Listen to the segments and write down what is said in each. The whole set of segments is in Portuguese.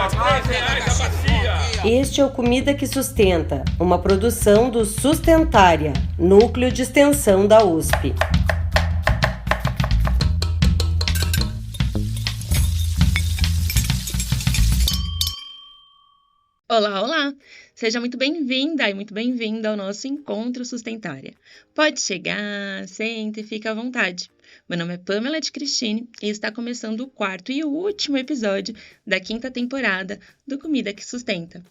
R$ 3 a bacia. Este é o Comida que Sustenta, uma produção do Sustentária, Núcleo de Extensão da USP. Olá, olá! Seja muito bem-vinda e muito bem-vindo ao nosso Encontro Sustentária. Pode chegar, senta e fica à vontade. Meu nome é Pamela de Cristine e está começando o quarto e último episódio da 5ª temporada do Comida que Sustenta.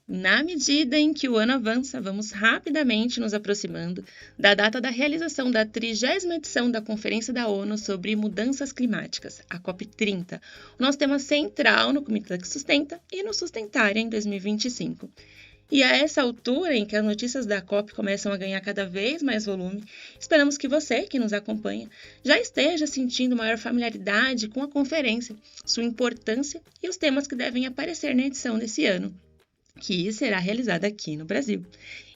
Na medida em que o ano avança, vamos rapidamente nos aproximando da data da realização da 30ª edição da Conferência da ONU sobre Mudanças Climáticas, a COP30, o nosso tema central no Comida que Sustenta e no Sustentária em 2025. E a essa altura em que as notícias da COP começam a ganhar cada vez mais volume, esperamos que você, que nos acompanha, já esteja sentindo maior familiaridade com a conferência, sua importância e os temas que devem aparecer na edição desse ano, que será realizada aqui no Brasil.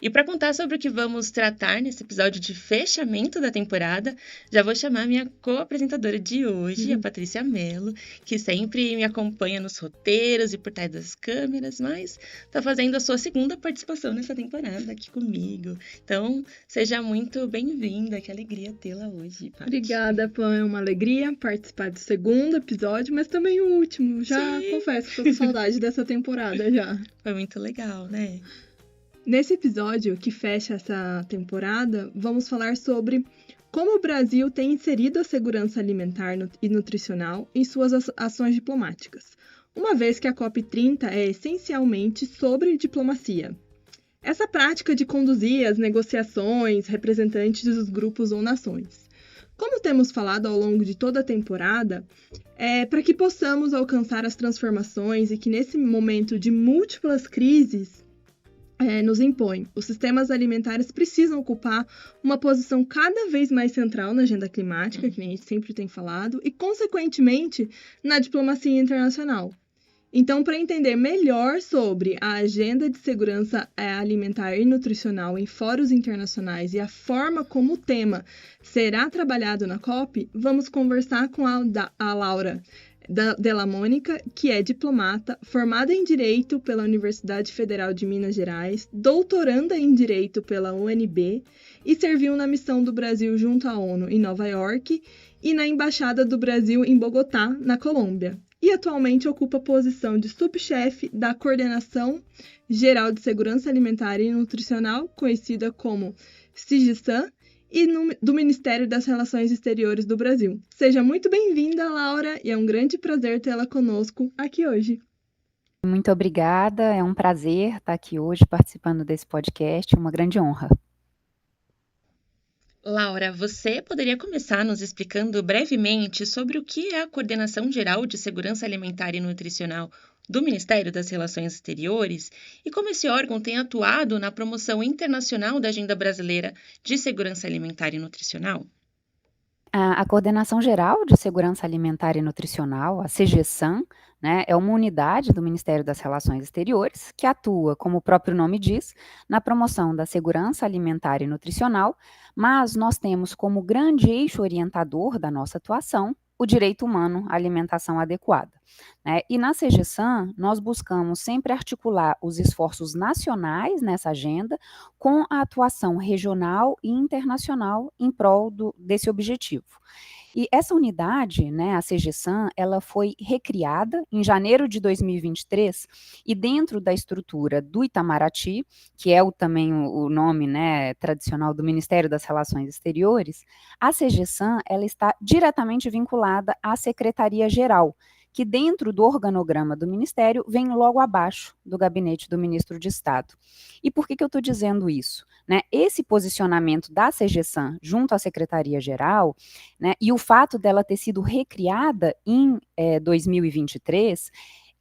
E para contar sobre o que vamos tratar nesse episódio de fechamento da temporada, já vou chamar minha co-apresentadora de hoje, a Patrícia Mello, que sempre me acompanha nos roteiros e por trás das câmeras, mas está fazendo a sua segunda participação nessa temporada aqui comigo. Então, seja muito bem-vinda, que alegria tê-la hoje, Paty. Obrigada, Pan, é uma alegria participar do segundo episódio, mas também o último. Já confesso que tô com saudade dessa temporada já. Foi muito legal, né? Nesse episódio que fecha essa temporada, vamos falar sobre como o Brasil tem inserido a segurança alimentar e nutricional em suas ações diplomáticas, uma vez que a COP30 é essencialmente sobre diplomacia. Essa prática de conduzir as negociações representantes dos grupos ou nações. Como temos falado ao longo de toda a temporada, para que possamos alcançar as transformações e que nesse momento de múltiplas crises nos impõe, os sistemas alimentares precisam ocupar uma posição cada vez mais central na agenda climática, que a gente sempre tem falado, e, consequentemente, na diplomacia internacional. Então, para entender melhor sobre a agenda de segurança alimentar e nutricional em fóruns internacionais e a forma como o tema será trabalhado na COP, vamos conversar com a Laura Della Mônica, que é diplomata, formada em Direito pela Universidade Federal de Minas Gerais, doutoranda em Direito pela UNB e serviu na missão do Brasil junto à ONU em Nova York e na Embaixada do Brasil em Bogotá, na Colômbia. E atualmente ocupa a posição de subchefe da Coordenação Geral de Segurança Alimentar e Nutricional, conhecida como CIGISAN, e do Ministério das Relações Exteriores do Brasil. Seja muito bem-vinda, Laura, e é um grande prazer tê-la conosco aqui hoje. Muito obrigada, é um prazer estar aqui hoje participando desse podcast, uma grande honra. Laura, você poderia começar nos explicando brevemente sobre o que é a Coordenação Geral de Segurança Alimentar e Nutricional do Ministério das Relações Exteriores e como esse órgão tem atuado na promoção internacional da Agenda Brasileira de Segurança Alimentar e Nutricional? A Coordenação Geral de Segurança Alimentar e Nutricional, a CGSAN, né, é uma unidade do Ministério das Relações Exteriores que atua, como o próprio nome diz, na promoção da segurança alimentar e nutricional, mas nós temos como grande eixo orientador da nossa atuação o direito humano à alimentação adequada, né? E na CGSAN, nós buscamos sempre articular os esforços nacionais nessa agenda com a atuação regional e internacional em prol desse objetivo. E essa unidade, né, a CGSAN, ela foi recriada em janeiro de 2023 e dentro da estrutura do Itamaraty, que é também o nome, né, tradicional do Ministério das Relações Exteriores, a CGSAN ela está diretamente vinculada à Secretaria-Geral, que dentro do organograma do Ministério vem logo abaixo do gabinete do Ministro de Estado. E por que eu estou dizendo isso? Né, esse posicionamento da CGSAN junto à Secretaria-Geral, né, e o fato dela ter sido recriada em 2023,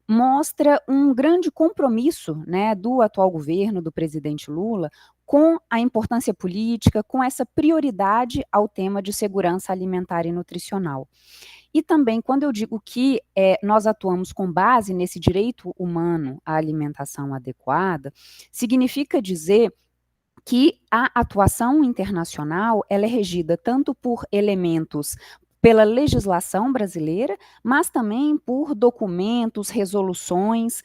mostra um grande compromisso, né, do atual governo, do presidente Lula, com a importância política, com essa prioridade ao tema de segurança alimentar e nutricional. E também, quando eu digo que nós atuamos com base nesse direito humano à alimentação adequada, significa dizer que a atuação internacional ela é regida tanto por elementos pela legislação brasileira, mas também por documentos, resoluções,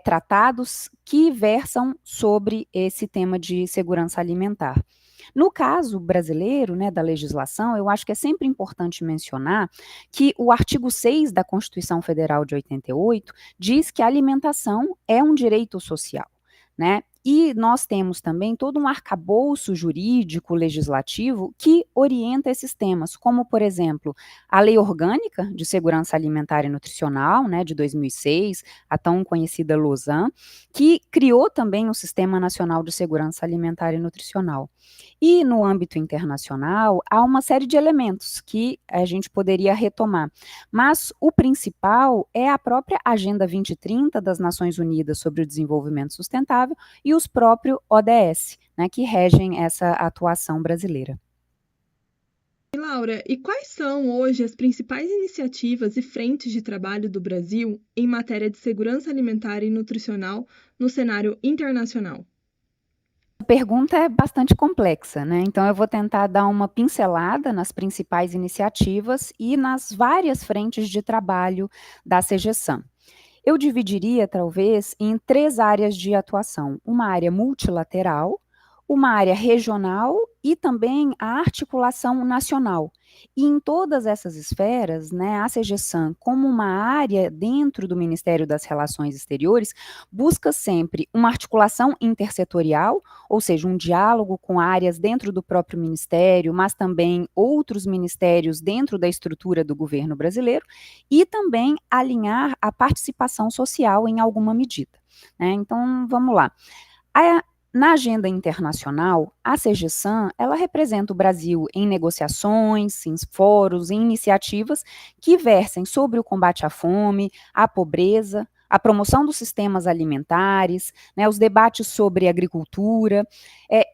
tratados que versam sobre esse tema de segurança alimentar. No caso brasileiro, né, da legislação, eu acho que é sempre importante mencionar que o artigo 6 da Constituição Federal de 88 diz que a alimentação é um direito social, né? E nós temos também todo um arcabouço jurídico, legislativo, que orienta esses temas, como, por exemplo, a Lei Orgânica de Segurança Alimentar e Nutricional, né, de 2006, a tão conhecida LOSAN, que criou também o Sistema Nacional de Segurança Alimentar e Nutricional. E no âmbito internacional, há uma série de elementos que a gente poderia retomar, mas o principal é a própria Agenda 2030 das Nações Unidas sobre o Desenvolvimento Sustentável e os próprios ODS, né, que regem essa atuação brasileira. E Laura, e quais são hoje as principais iniciativas e frentes de trabalho do Brasil em matéria de segurança alimentar e nutricional no cenário internacional? A pergunta é bastante complexa, né? Então eu vou tentar dar uma pincelada nas principais iniciativas e nas várias frentes de trabalho da CGSAM. Eu dividiria, talvez, em 3 áreas de atuação: uma área multilateral, uma área regional e também a articulação nacional. E em todas essas esferas, né, a CGSAM, como uma área dentro do Ministério das Relações Exteriores, busca sempre uma articulação intersetorial, ou seja, um diálogo com áreas dentro do próprio ministério, mas também outros ministérios dentro da estrutura do governo brasileiro, e também alinhar a participação social em alguma medida, né? Então, vamos lá. Na agenda internacional, a CGSAM, ela representa o Brasil em negociações, em fóruns, em iniciativas que versem sobre o combate à fome, à pobreza, a promoção dos sistemas alimentares, né, os debates sobre agricultura,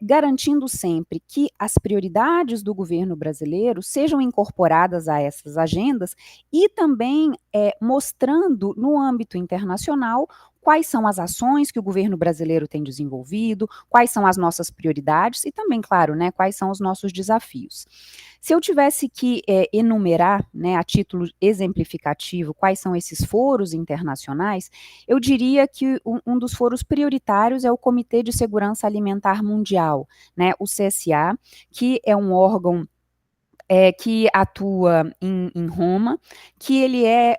garantindo sempre que as prioridades do governo brasileiro sejam incorporadas a essas agendas e também mostrando no âmbito internacional quais são as ações que o governo brasileiro tem desenvolvido, quais são as nossas prioridades e também, claro, né, quais são os nossos desafios. Se eu tivesse que enumerar, né, a título exemplificativo, quais são esses foros internacionais, eu diria que um dos foros prioritários é o Comitê de Segurança Alimentar Mundial, né, o CSA, que é um órgão que atua em Roma, que ele é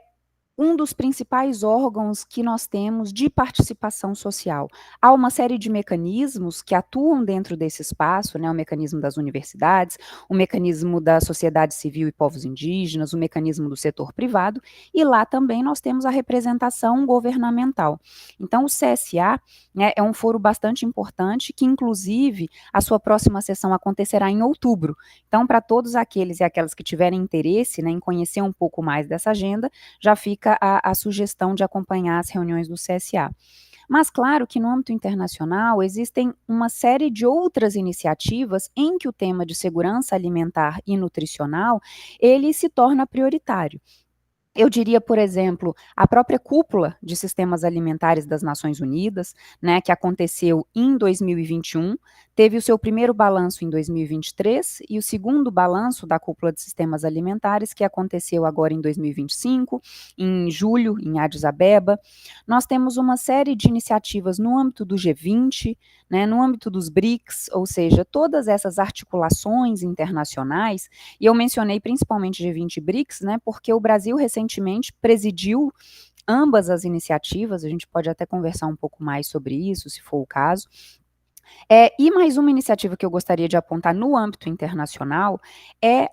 um dos principais órgãos que nós temos de participação social. Há uma série de mecanismos que atuam dentro desse espaço, né, o mecanismo das universidades, o mecanismo da sociedade civil e povos indígenas, o mecanismo do setor privado, e lá também nós temos a representação governamental. Então, o CSA, né, é um foro bastante importante, que inclusive a sua próxima sessão acontecerá em outubro. Então, para todos aqueles e aquelas que tiverem interesse, né, em conhecer um pouco mais dessa agenda, já fica a sugestão de acompanhar as reuniões do CSA. Mas claro que no âmbito internacional existem uma série de outras iniciativas em que o tema de segurança alimentar e nutricional, ele se torna prioritário. Eu diria, por exemplo, a própria Cúpula de Sistemas Alimentares das Nações Unidas, né, que aconteceu em 2021, teve o seu primeiro balanço em 2023 e o segundo balanço da Cúpula de Sistemas Alimentares, que aconteceu agora em 2025, em julho, em Addis Abeba. Nós temos uma série de iniciativas no âmbito do G20, né, no âmbito dos BRICS, ou seja, todas essas articulações internacionais, e eu mencionei principalmente G20 e BRICS, né, porque o Brasil recentemente presidiu ambas as iniciativas, a gente pode até conversar um pouco mais sobre isso, se for o caso. E mais uma iniciativa que eu gostaria de apontar no âmbito internacional é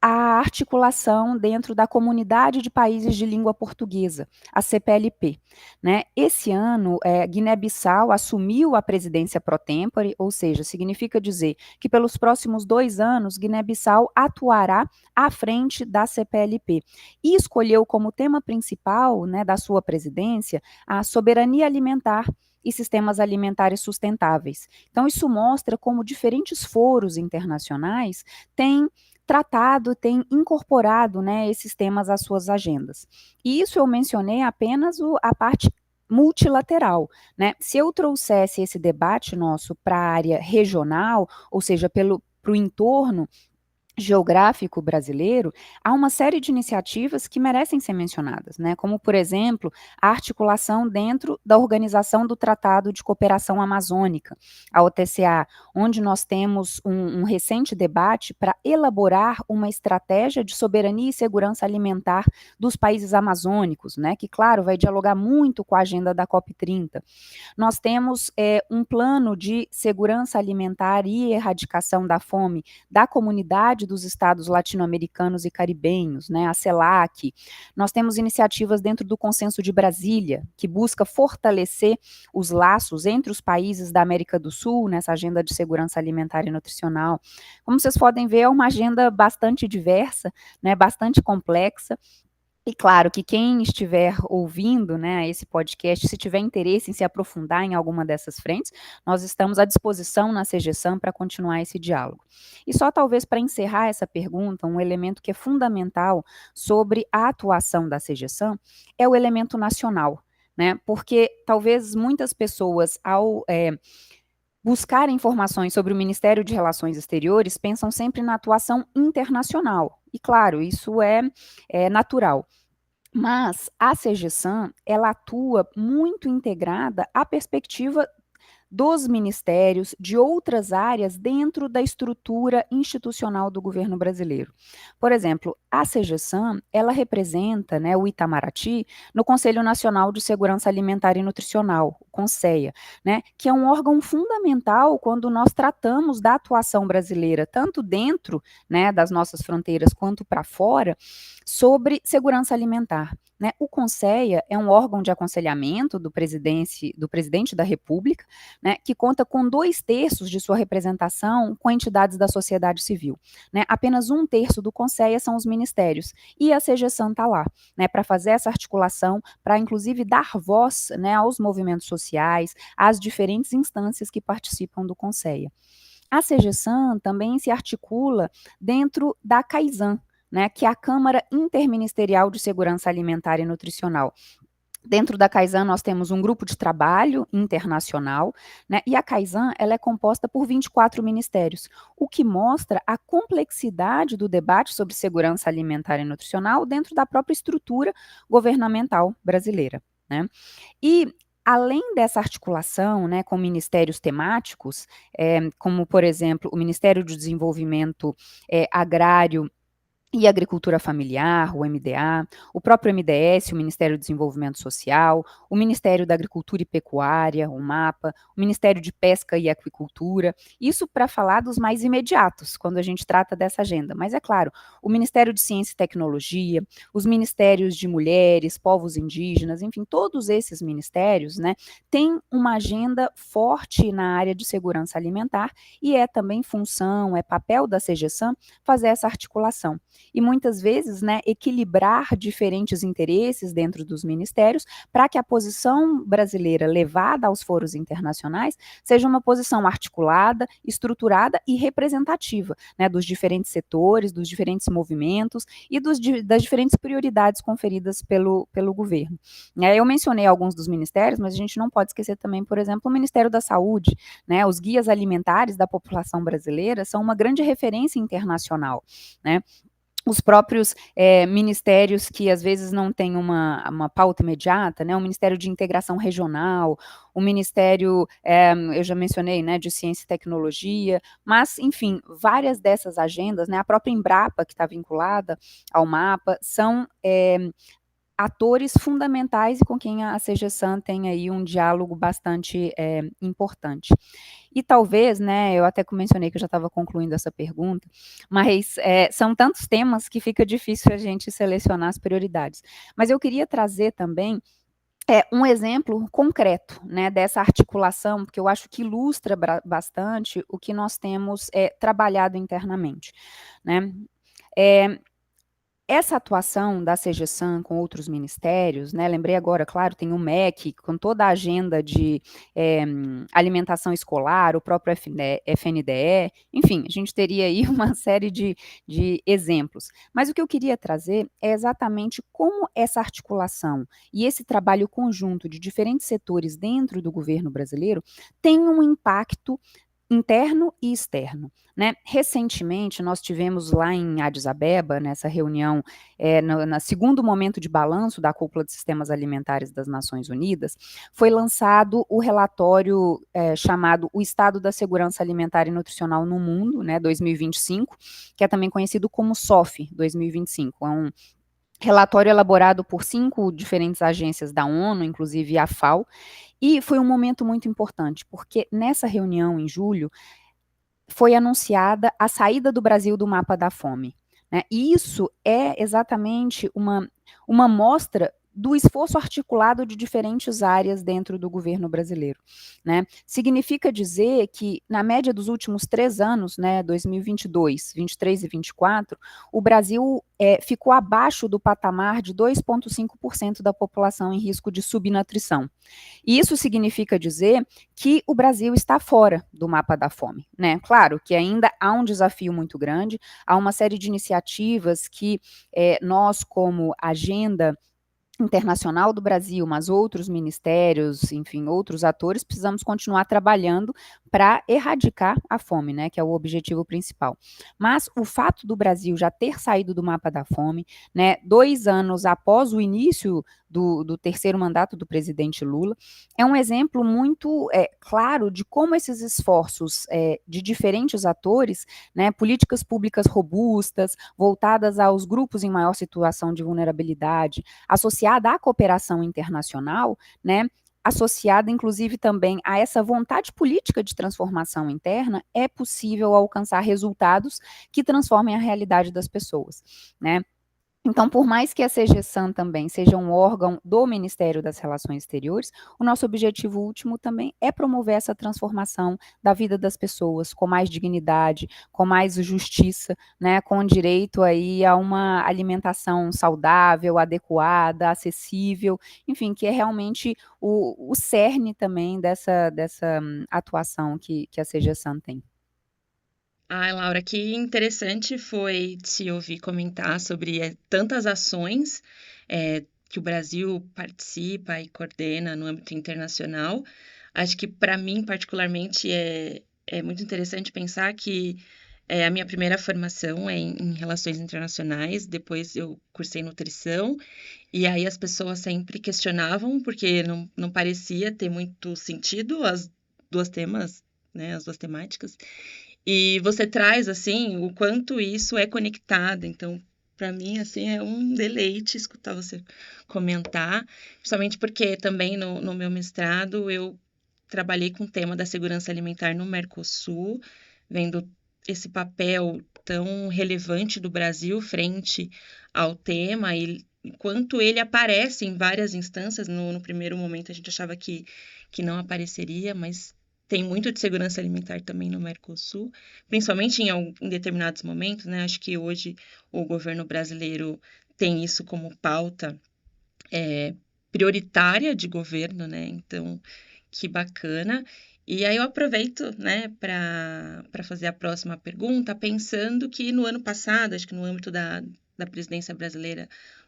a articulação dentro da Comunidade de Países de Língua Portuguesa, a CPLP, né? Esse ano, Guiné-Bissau assumiu a presidência pro tempore, ou seja, significa dizer que pelos próximos 2 anos, Guiné-Bissau atuará à frente da CPLP e escolheu como tema principal, né, da sua presidência a soberania alimentar e sistemas alimentares sustentáveis. Então, isso mostra como diferentes foros internacionais têm tratado, tem incorporado, né, esses temas às suas agendas. E isso eu mencionei apenas a parte multilateral, né? Se eu trouxesse esse debate nosso para a área regional, ou seja, para o entorno geográfico brasileiro, há uma série de iniciativas que merecem ser mencionadas, né? Como, por exemplo, a articulação dentro da Organização do Tratado de Cooperação Amazônica, a OTCA, onde nós temos um recente debate para elaborar uma estratégia de soberania e segurança alimentar dos países amazônicos, né? Que, claro, vai dialogar muito com a agenda da COP30. Nós temos um plano de segurança alimentar e erradicação da fome da Comunidade dos Estados Latino-Americanos e Caribenhos, né, a CELAC. Nós temos iniciativas dentro do Consenso de Brasília, que busca fortalecer os laços entre os países da América do Sul, nessa agenda de segurança alimentar e nutricional. Como vocês podem ver, é uma agenda bastante diversa, né, bastante complexa. E claro que quem estiver ouvindo, né, esse podcast, se tiver interesse em se aprofundar em alguma dessas frentes, nós estamos à disposição na CGSAM para continuar esse diálogo. E só talvez para encerrar essa pergunta, um elemento que é fundamental sobre a atuação da CGSAM é o elemento nacional, né, porque talvez muitas pessoas, ao buscar informações sobre o Ministério de Relações Exteriores, pensam sempre na atuação internacional. E claro, isso é natural. Mas a CGSAM, ela atua muito integrada à perspectiva dos ministérios, de outras áreas dentro da estrutura institucional do governo brasileiro. Por exemplo, a CGSAM, ela representa, né, o Itamaraty no Conselho Nacional de Segurança Alimentar e Nutricional, o CONSEA, né, que é um órgão fundamental quando nós tratamos da atuação brasileira, tanto dentro, né, das nossas fronteiras quanto para fora, sobre segurança alimentar. Né? O CONSEA é um órgão de aconselhamento do presidente da República, né, que conta com 2/3 de sua representação com entidades da sociedade civil. Né? Apenas 1/3 do CONSEA são os ministérios, e a CGSAM está lá, né, para fazer essa articulação, para inclusive dar voz, né, aos movimentos sociais, às diferentes instâncias que participam do CONSEA. A CGSAM também se articula dentro da CAISAN, né, que é a Câmara Interministerial de Segurança Alimentar e Nutricional. Dentro da CAISAN, nós temos um grupo de trabalho internacional, né, e a CAISAN, ela é composta por 24 ministérios, o que mostra a complexidade do debate sobre segurança alimentar e nutricional dentro da própria estrutura governamental brasileira, né. E além dessa articulação, né, com ministérios temáticos, como, por exemplo, o Ministério do Desenvolvimento Agrário e Agricultura Familiar, o MDA, o próprio MDS, o Ministério do Desenvolvimento Social, o Ministério da Agricultura e Pecuária, o MAPA, o Ministério de Pesca e Aquicultura, isso para falar dos mais imediatos, quando a gente trata dessa agenda. Mas é claro, o Ministério de Ciência e Tecnologia, os Ministérios de Mulheres, Povos Indígenas, enfim, todos esses ministérios, né, têm uma agenda forte na área de segurança alimentar e é também função, é papel da CGSAM fazer essa articulação. E muitas vezes, né, equilibrar diferentes interesses dentro dos ministérios para que a posição brasileira levada aos foros internacionais seja uma posição articulada, estruturada e representativa, né, dos diferentes setores, dos diferentes movimentos e das diferentes prioridades conferidas pelo governo. Eu mencionei alguns dos ministérios, mas a gente não pode esquecer também, por exemplo, o Ministério da Saúde, né, os guias alimentares da população brasileira são uma grande referência internacional, né. Os próprios ministérios que às vezes não têm uma pauta imediata, né, o Ministério de Integração Regional, o Ministério, eu já mencionei, né, de Ciência e Tecnologia, mas, enfim, várias dessas agendas, né, a própria Embrapa, que está vinculada ao MAPA, são atores fundamentais e com quem a CGSAM tem aí um diálogo bastante importante. E talvez, né, eu até mencionei que eu já estava concluindo essa pergunta, mas são tantos temas que fica difícil a gente selecionar as prioridades. Mas eu queria trazer também um exemplo concreto, né, dessa articulação, porque eu acho que ilustra bastante o que nós temos trabalhado internamente, né. Essa atuação da CGSAM com outros ministérios, né, lembrei agora, claro, tem o MEC, com toda a agenda de alimentação escolar, o próprio FNDE, enfim, a gente teria aí uma série de exemplos. Mas o que eu queria trazer é exatamente como essa articulação e esse trabalho conjunto de diferentes setores dentro do governo brasileiro tem um impacto interno e externo, né? Recentemente, nós tivemos lá em Addis Abeba, nessa reunião, no segundo momento de balanço da Cúpula de Sistemas Alimentares das Nações Unidas, foi lançado o relatório chamado O Estado da Segurança Alimentar e Nutricional no Mundo, né, 2025, que é também conhecido como SOF 2025. É um relatório elaborado por 5 diferentes agências da ONU, inclusive a FAO, e foi um momento muito importante, porque nessa reunião, em julho, foi anunciada a saída do Brasil do mapa da fome, né? E isso é exatamente uma mostra do esforço articulado de diferentes áreas dentro do governo brasileiro, né? Significa dizer que, na média dos últimos 3 anos, né, 2022, 23 e 24, o Brasil ficou abaixo do patamar de 2,5% da população em risco de subnutrição. E isso significa dizer que o Brasil está fora do mapa da fome, né? Claro que ainda há um desafio muito grande, há uma série de iniciativas que nós, como agenda internacional do Brasil, mas outros ministérios, enfim, outros atores, precisamos continuar trabalhando para erradicar a fome, né, que é o objetivo principal. Mas o fato do Brasil já ter saído do mapa da fome, né, 2 anos após o início do terceiro mandato do presidente Lula, é um exemplo muito claro de como esses esforços de diferentes atores, né, políticas públicas robustas, voltadas aos grupos em maior situação de vulnerabilidade, associada à cooperação internacional, né, associada inclusive também a essa vontade política de transformação interna, é possível alcançar resultados que transformem a realidade das pessoas, né? Então, por mais que a CGSAN também seja um órgão do Ministério das Relações Exteriores, o nosso objetivo último também é promover essa transformação da vida das pessoas, com mais dignidade, com mais justiça, né, com direito aí a uma alimentação saudável, adequada, acessível, enfim, que é realmente o cerne também dessa atuação que a CGSAN tem. Ai, Laura, que interessante foi te ouvir comentar sobre tantas ações que o Brasil participa e coordena no âmbito internacional. Acho que, para mim, particularmente, é muito interessante pensar que a minha primeira formação é em relações internacionais, depois eu cursei nutrição, e aí as pessoas sempre questionavam, porque não parecia ter muito sentido as duas temas, né, as duas temáticas. E você traz, assim, o quanto isso é conectado. Então, para mim, assim, é um deleite escutar você comentar, principalmente porque também no meu mestrado eu trabalhei com o tema da segurança alimentar no Mercosul, vendo esse papel tão relevante do Brasil frente ao tema e quanto ele aparece em várias instâncias. No primeiro momento a gente achava que não apareceria, mas tem muito de segurança alimentar também no Mercosul, principalmente em determinados momentos, né? Acho que hoje o governo brasileiro tem isso como pauta prioritária de governo, né? Então, que bacana. E aí eu aproveito, né, para fazer a próxima pergunta, pensando que no ano passado, acho que no âmbito da presidência brasileira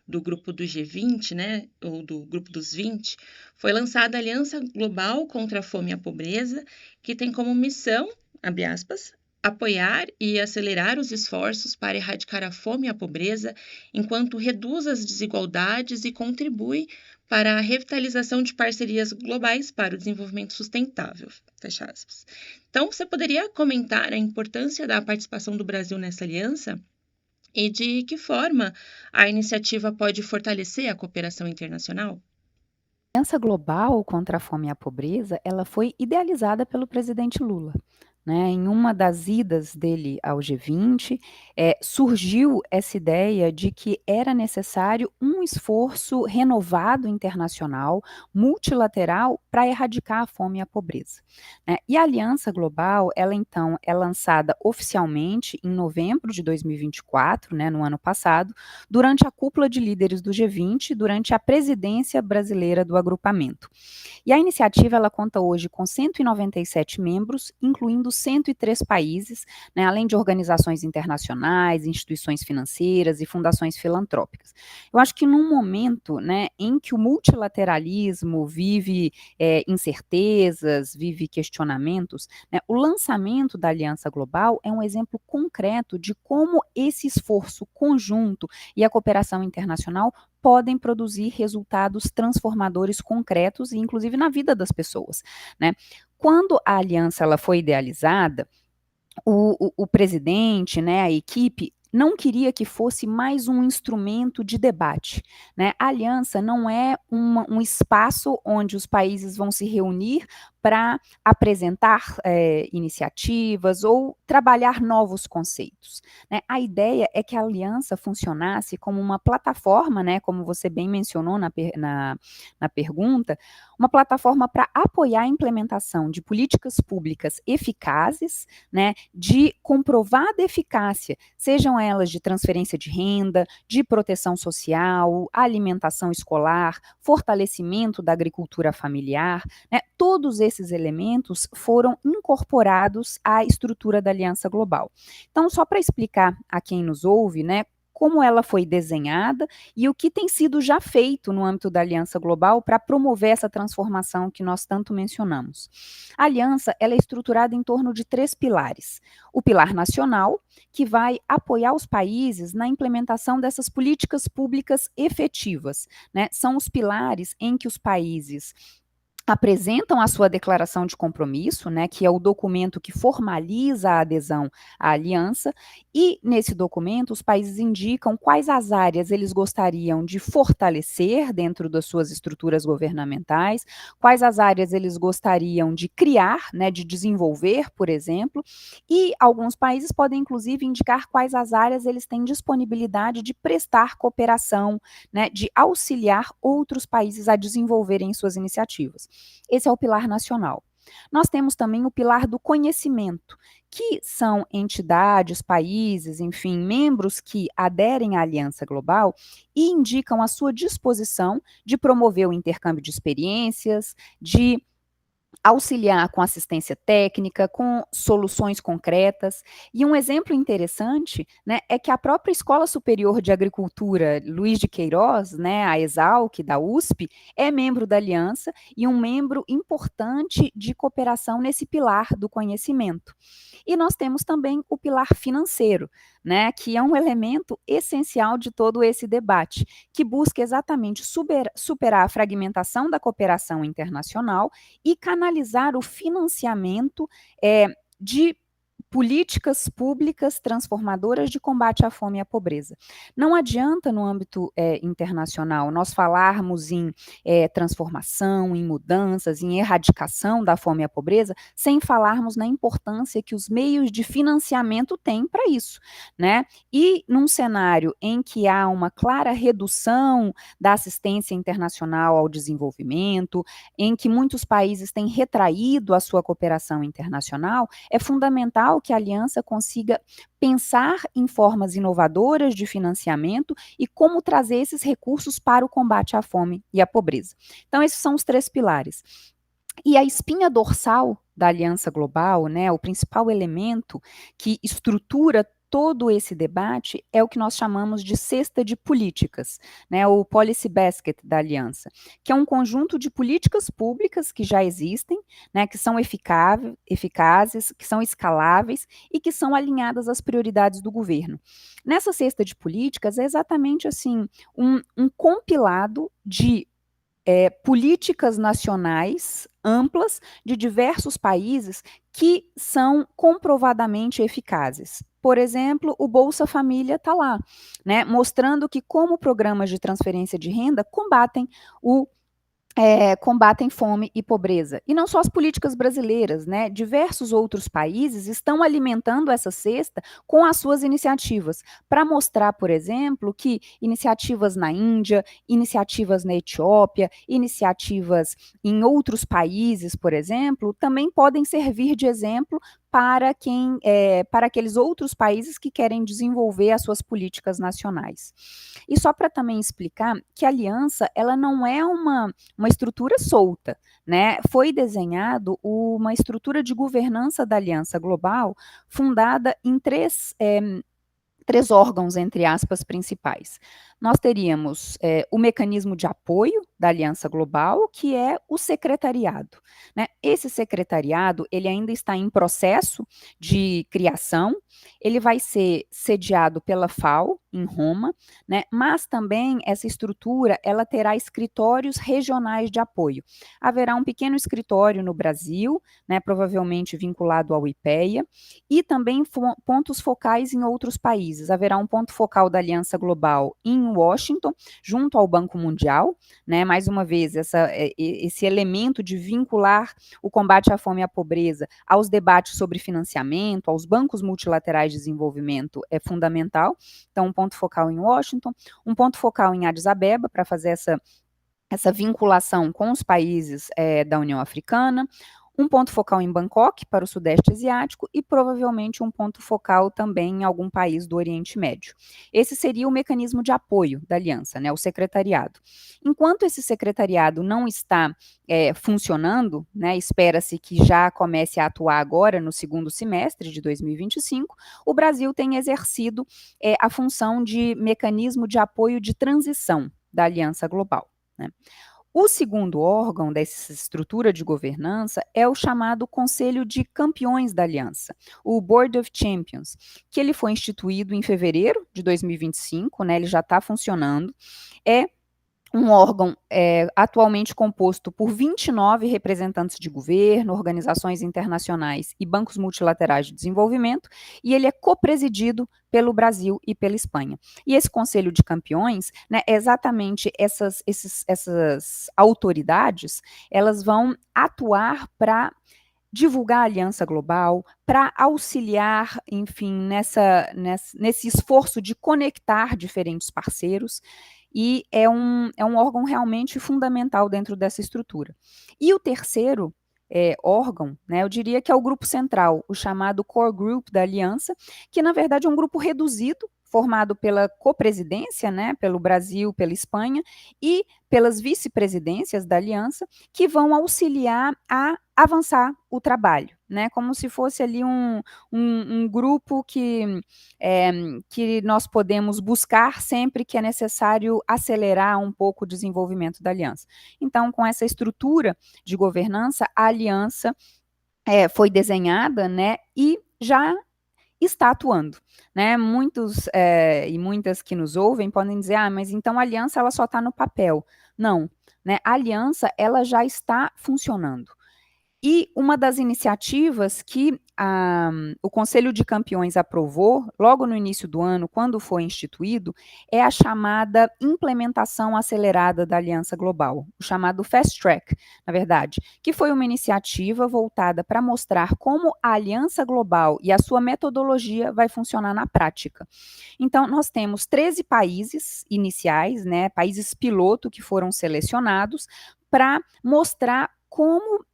do grupo do G20, né, ou do grupo dos 20, foi lançada a Aliança Global contra a Fome e a Pobreza, que tem como missão, abre aspas, apoiar e acelerar os esforços para erradicar a fome e a pobreza, enquanto reduz as desigualdades e contribui para a revitalização de parcerias globais para o desenvolvimento sustentável. Fecha aspas. Então, você poderia comentar a importância da participação do Brasil nessa aliança e de que forma a iniciativa pode fortalecer a cooperação internacional? A Aliança Global contra a Fome e a Pobreza, ela foi idealizada pelo presidente Lula. Né, em uma das idas dele ao G20, surgiu essa ideia de que era necessário um esforço renovado internacional, multilateral, para erradicar a fome e a pobreza. Né? E a Aliança Global, ela então é lançada oficialmente em novembro de 2024, né, no ano passado, durante a cúpula de líderes do G20, durante a presidência brasileira do agrupamento. E a iniciativa ela conta hoje com 197 membros, incluindo 103 países, né, além de organizações internacionais, instituições financeiras e fundações filantrópicas. Eu acho que num momento, né, em que o multilateralismo vive incertezas, vive questionamentos, né, o lançamento da Aliança Global é um exemplo concreto de como esse esforço conjunto e a cooperação internacional podem produzir resultados transformadores concretos, e inclusive na vida das pessoas, né? Quando a aliança ela foi idealizada, o presidente, né, a equipe, não queria que fosse mais um instrumento de debate, né? A aliança não é um espaço onde os países vão se reunir para apresentar iniciativas ou trabalhar novos conceitos, né? A ideia é que a aliança funcionasse como uma plataforma, né, como você bem mencionou na pergunta, uma plataforma para apoiar a implementação de políticas públicas eficazes, né, de comprovada eficácia, sejam elas de transferência de renda, de proteção social, alimentação escolar, fortalecimento da agricultura familiar, né, todos esses elementos foram incorporados à estrutura da Aliança Global. Então, só para explicar a quem nos ouve, né, como ela foi desenhada e o que tem sido já feito no âmbito da Aliança Global para promover essa transformação que nós tanto mencionamos. A aliança ela é estruturada em torno de 3 pilares. O pilar nacional, que vai apoiar os países na implementação dessas políticas públicas efetivas, né? São os pilares em que os países apresentam a sua declaração de compromisso, né, que é o documento que formaliza a adesão à aliança, e nesse documento os países indicam quais as áreas eles gostariam de fortalecer dentro das suas estruturas governamentais, quais as áreas eles gostariam de criar, né, de desenvolver, por exemplo, e alguns países podem inclusive indicar quais as áreas eles têm disponibilidade de prestar cooperação, né, de auxiliar outros países a desenvolverem suas iniciativas. Esse é o pilar nacional. Nós temos também o pilar do conhecimento, que são entidades, países, enfim, membros que aderem à Aliança Global e indicam a sua disposição de promover o intercâmbio de experiências, de auxiliar com assistência técnica, com soluções concretas. E um exemplo interessante, né, é que a própria Escola Superior de Agricultura Luiz de Queiroz, né, a ESALQ, da USP, é membro da aliança e um membro importante de cooperação nesse pilar do conhecimento. E nós temos também o pilar financeiro, né, que é um elemento essencial de todo esse debate, que busca exatamente superar a fragmentação da cooperação internacional e canalizar o financiamento de políticas públicas transformadoras de combate à fome e à pobreza. Não adianta, no âmbito internacional, nós falarmos em transformação, em mudanças, em erradicação da fome e à pobreza, sem falarmos na importância que os meios de financiamento têm para isso, né? E num cenário em que há uma clara redução da assistência internacional ao desenvolvimento, em que muitos países têm retraído a sua cooperação internacional, é fundamental que a aliança consiga pensar em formas inovadoras de financiamento e como trazer esses recursos para o combate à fome e à pobreza. Então, esses são os 3 pilares. E a espinha dorsal da Aliança Global, né, o principal elemento que estrutura todo esse debate é o que nós chamamos de cesta de políticas, né, o policy basket da aliança, que é um conjunto de políticas públicas que já existem, né, que são eficazes, que são escaláveis e que são alinhadas às prioridades do governo. Nessa cesta de políticas é exatamente assim, um compilado de políticas nacionais amplas de diversos países que são comprovadamente eficazes. Por exemplo, o Bolsa Família está lá, né, mostrando que como programas de transferência de renda combatem fome e pobreza. E não só as políticas brasileiras, né? Diversos outros países estão alimentando essa cesta com as suas iniciativas, para mostrar, por exemplo, que iniciativas na Índia, iniciativas na Etiópia, iniciativas em outros países, por exemplo, também podem servir de exemplo para para aqueles outros países que querem desenvolver as suas políticas nacionais. E só para também explicar que a aliança, ela não é uma estrutura solta, né? Foi desenhado uma estrutura de governança da Aliança Global fundada em três órgãos, entre aspas, principais. Nós teríamos o mecanismo de apoio da Aliança Global, que é o secretariado, né? Esse secretariado, ele ainda está em processo de criação, ele vai ser sediado pela FAO, em Roma, né? Mas também essa estrutura, ela terá escritórios regionais de apoio. Haverá um pequeno escritório no Brasil, né, provavelmente vinculado ao IPEA, e também pontos focais em outros países. Haverá um ponto focal da Aliança Global em Washington, junto ao Banco Mundial, né? Mais uma vez, esse elemento de vincular o combate à fome e à pobreza aos debates sobre financiamento, aos bancos multilaterais de desenvolvimento é fundamental. Então, um ponto focal em Washington, um ponto focal em Addis Abeba, para fazer essa vinculação com os países da União Africana, um ponto focal em Bangkok, para o Sudeste Asiático, e provavelmente um ponto focal também em algum país do Oriente Médio. Esse seria o mecanismo de apoio da aliança, né, o secretariado. Enquanto esse secretariado não está funcionando, né, espera-se que já comece a atuar agora no segundo semestre de 2025, o Brasil tem exercido a função de mecanismo de apoio de transição da Aliança Global, né. O segundo órgão dessa estrutura de governança é o chamado Conselho de Campeões da Aliança, o Board of Champions, que ele foi instituído em fevereiro de 2025, né, ele já está funcionando, é um órgão atualmente composto por 29 representantes de governo, organizações internacionais e bancos multilaterais de desenvolvimento, e ele é copresidido pelo Brasil e pela Espanha. E esse Conselho de Campeões, né, exatamente essas autoridades, elas vão atuar para divulgar a aliança global, para auxiliar, enfim, nesse esforço de conectar diferentes parceiros, e é um órgão realmente fundamental dentro dessa estrutura. E o terceiro órgão, né, eu diria que é o grupo central, o chamado Core Group da Aliança, que na verdade é um grupo reduzido, formado pela copresidência, né, pelo Brasil, pela Espanha, e pelas vice-presidências da Aliança, que vão auxiliar a avançar o trabalho, né, como se fosse ali um grupo que nós podemos buscar sempre que é necessário acelerar um pouco o desenvolvimento da Aliança. Então, com essa estrutura de governança, a Aliança foi desenhada, né, e já está atuando, né? Muitos e muitas que nos ouvem podem dizer, mas então a aliança ela só está no papel. Não, né? A aliança ela já está funcionando. E uma das iniciativas que o Conselho de Campeões aprovou, logo no início do ano, quando foi instituído, é a chamada implementação acelerada da Aliança Global, o chamado Fast Track, na verdade, que foi uma iniciativa voltada para mostrar como a Aliança Global e a sua metodologia vai funcionar na prática. Então, nós temos 13 países iniciais, né, países piloto que foram selecionados para mostrar como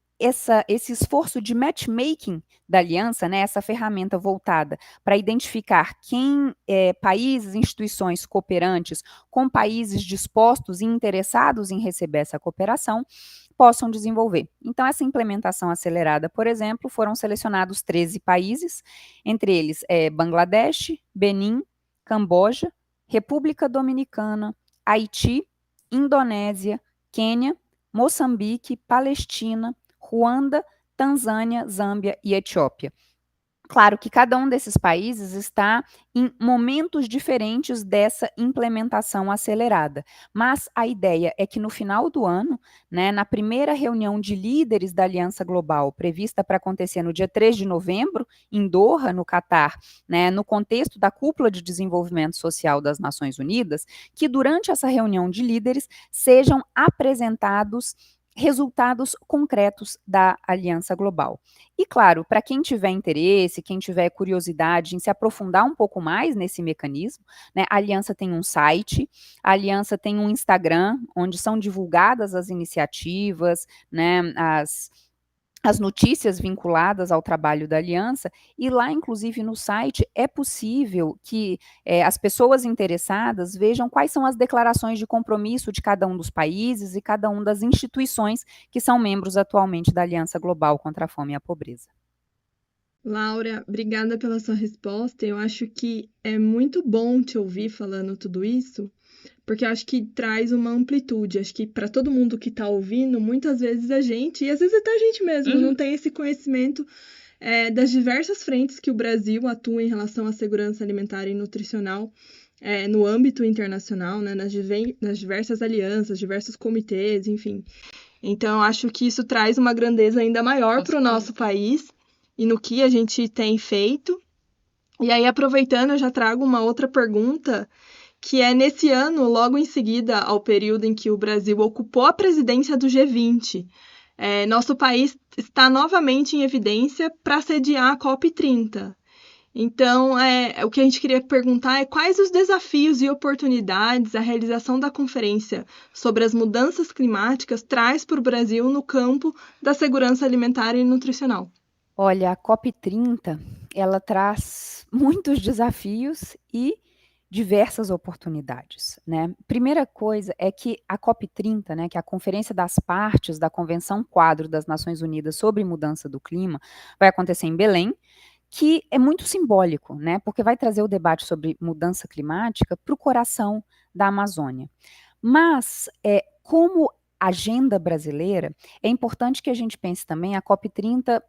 esse esforço de matchmaking da aliança, né, essa ferramenta voltada para identificar países, instituições cooperantes com países dispostos e interessados em receber essa cooperação, possam desenvolver. Então, essa implementação acelerada, por exemplo, foram selecionados 13 países, entre eles Bangladesh, Benin, Camboja, República Dominicana, Haiti, Indonésia, Quênia, Moçambique, Palestina, Ruanda, Tanzânia, Zâmbia e Etiópia. Claro que cada um desses países está em momentos diferentes dessa implementação acelerada, mas a ideia é que no final do ano, né, na primeira reunião de líderes da Aliança Global, prevista para acontecer no dia 3 de novembro, em Doha, no Catar, né, no contexto da Cúpula de Desenvolvimento Social das Nações Unidas, que durante essa reunião de líderes sejam apresentados resultados concretos da Aliança Global. E claro, para quem tiver interesse, quem tiver curiosidade em se aprofundar um pouco mais nesse mecanismo, né, a Aliança tem um site, a Aliança tem um Instagram, onde são divulgadas as iniciativas, né, as notícias vinculadas ao trabalho da aliança, e lá, inclusive, no site, é possível que as pessoas interessadas vejam quais são as declarações de compromisso de cada um dos países e cada uma das instituições que são membros atualmente da Aliança Global contra a Fome e a Pobreza. Laura, obrigada pela sua resposta. Eu acho que é muito bom te ouvir falando tudo isso, porque eu acho que traz uma amplitude. Acho que para todo mundo que está ouvindo, muitas vezes a gente, e às vezes até a gente mesmo, não tem esse conhecimento das diversas frentes que o Brasil atua em relação à segurança alimentar e nutricional no âmbito internacional, né, nas diversas alianças, diversos comitês, enfim. Então, eu acho que isso traz uma grandeza ainda maior para o nosso país e no que a gente tem feito. E aí, aproveitando, eu já trago uma outra pergunta, que é nesse ano, logo em seguida ao período em que o Brasil ocupou a presidência do G20, nosso país está novamente em evidência para sediar a COP30. Então, o que a gente queria perguntar é quais os desafios e oportunidades a realização da conferência sobre as mudanças climáticas traz para o Brasil no campo da segurança alimentar e nutricional. Olha, a COP30, ela traz muitos desafios e diversas oportunidades, né? Primeira coisa é que a COP30, né, que é a Conferência das Partes da Convenção Quadro das Nações Unidas sobre Mudança do Clima, vai acontecer em Belém, que é muito simbólico, né? Porque vai trazer o debate sobre mudança climática para o coração da Amazônia. Mas, como agenda brasileira, é importante que a gente pense também a COP30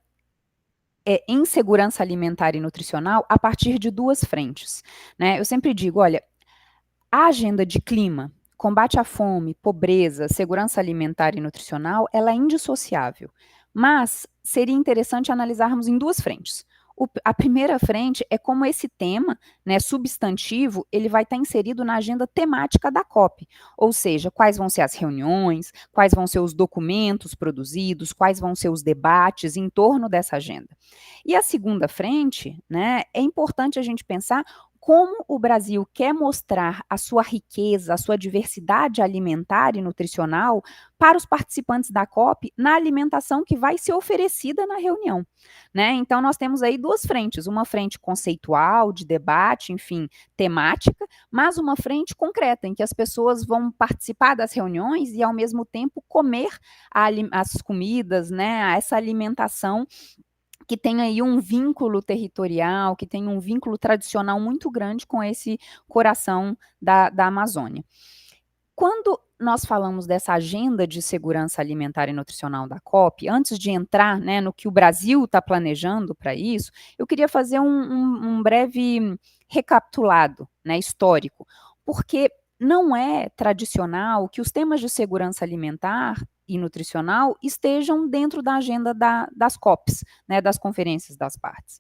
em segurança alimentar e nutricional a partir de duas frentes, né? Eu sempre digo, olha, a agenda de clima, combate à fome, pobreza, segurança alimentar e nutricional, ela é indissociável, mas seria interessante analisarmos em duas frentes. A primeira frente é como esse tema, né, substantivo, ele vai estar inserido na agenda temática da COP, ou seja, quais vão ser as reuniões, quais vão ser os documentos produzidos, quais vão ser os debates em torno dessa agenda. E a segunda frente, né, é importante a gente pensar como o Brasil quer mostrar a sua riqueza, a sua diversidade alimentar e nutricional para os participantes da COP na alimentação que vai ser oferecida na reunião, né? Então, nós temos aí duas frentes, uma frente conceitual, de debate, enfim, temática, mas uma frente concreta, em que as pessoas vão participar das reuniões e, ao mesmo tempo, comer as comidas, né, essa alimentação que tem aí um vínculo territorial, que tem um vínculo tradicional muito grande com esse coração da Amazônia. Quando nós falamos dessa agenda de segurança alimentar e nutricional da COP, antes de entrar, né, no que o Brasil está planejando para isso, eu queria fazer um breve recapitulado, né, histórico, porque não é tradicional que os temas de segurança alimentar e nutricional estejam dentro da agenda das COPs, né, das conferências das partes.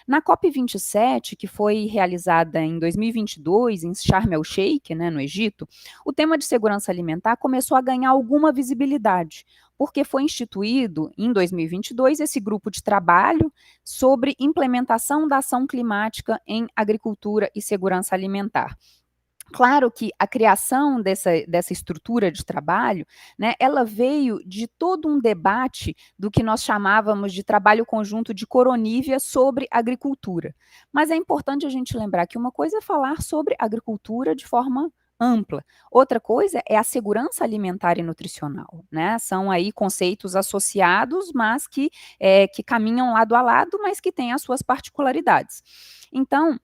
Na COP27, que foi realizada em 2022 em Sharm el-Sheikh, né, no Egito, o tema de segurança alimentar começou a ganhar alguma visibilidade, porque foi instituído em 2022 esse grupo de trabalho sobre implementação da ação climática em agricultura e segurança alimentar. Claro que a criação dessa estrutura de trabalho, né, ela veio de todo um debate do que nós chamávamos de trabalho conjunto de Coronívia sobre agricultura. Mas é importante a gente lembrar que uma coisa é falar sobre agricultura de forma ampla, outra coisa é a segurança alimentar e nutricional, né? São aí conceitos associados, mas que caminham lado a lado, mas que têm as suas particularidades. Então,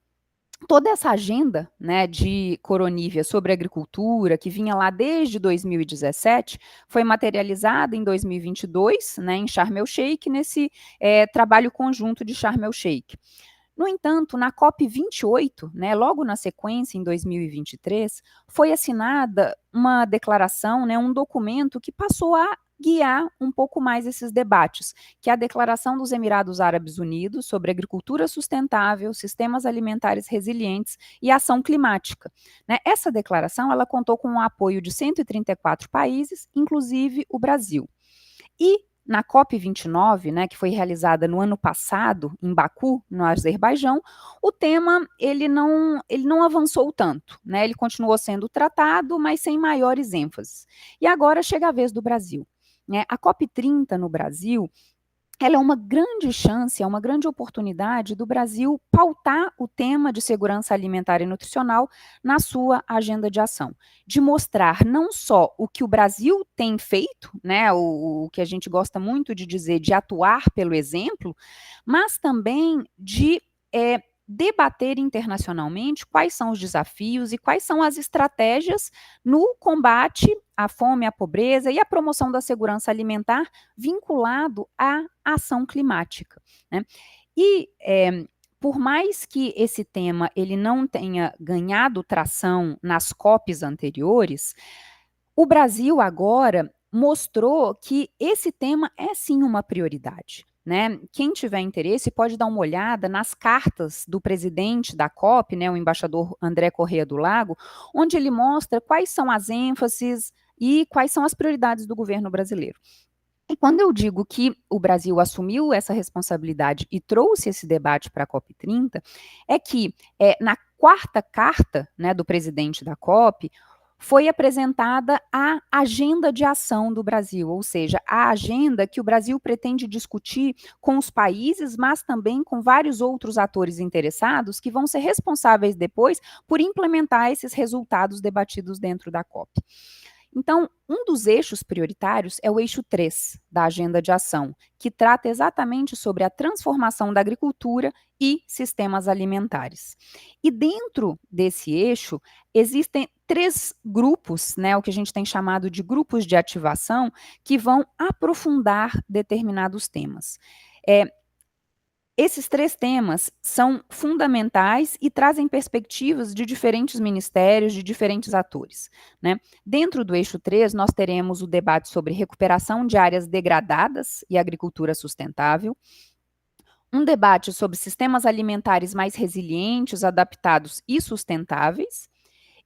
toda essa agenda, né, de Coronívia sobre agricultura, que vinha lá desde 2017, foi materializada em 2022, né, em Sharm el-Sheikh, nesse trabalho conjunto de Sharm el-Sheikh. No entanto, na COP28, né, logo na sequência, em 2023, foi assinada uma declaração, né, um documento que passou a guiar um pouco mais esses debates, que é a Declaração dos Emirados Árabes Unidos sobre Agricultura Sustentável, Sistemas Alimentares Resilientes e Ação Climática. Né? Essa declaração ela contou com o apoio de 134 países, inclusive o Brasil. E na COP29, né, que foi realizada no ano passado, em Baku, no Azerbaijão, o tema ele não avançou tanto, né, ele continuou sendo tratado, mas sem maiores ênfases. E agora chega a vez do Brasil. Né? A COP30 no Brasil, ela é uma grande chance, é uma grande oportunidade do Brasil pautar o tema de segurança alimentar e nutricional na sua agenda de ação, de mostrar não só o que o Brasil tem feito, né, o que a gente gosta muito de dizer, de atuar pelo exemplo, mas também de debater internacionalmente quais são os desafios e quais são as estratégias no combate à fome, à pobreza e à promoção da segurança alimentar vinculado à ação climática, né? E por mais que esse tema ele não tenha ganhado tração nas COPs anteriores, o Brasil agora mostrou que esse tema é sim uma prioridade. Né? Quem tiver interesse pode dar uma olhada nas cartas do presidente da COP, né, o embaixador André Corrêa do Lago, onde ele mostra quais são as ênfases e quais são as prioridades do governo brasileiro. E quando eu digo que o Brasil assumiu essa responsabilidade e trouxe esse debate para a COP30, é que na quarta carta, né, do presidente da COP, foi apresentada a agenda de ação do Brasil, ou seja, a agenda que o Brasil pretende discutir com os países, mas também com vários outros atores interessados que vão ser responsáveis depois por implementar esses resultados debatidos dentro da COP. Então, um dos eixos prioritários é o eixo 3 da agenda de ação, que trata exatamente sobre a transformação da agricultura e sistemas alimentares. E dentro desse eixo, existem 3 grupos, né, o que a gente tem chamado de grupos de ativação, que vão aprofundar determinados temas. Esses 3 temas são fundamentais e trazem perspectivas de diferentes ministérios, de diferentes atores, né? Dentro do eixo 3, nós teremos o debate sobre recuperação de áreas degradadas e agricultura sustentável, um debate sobre sistemas alimentares mais resilientes, adaptados e sustentáveis,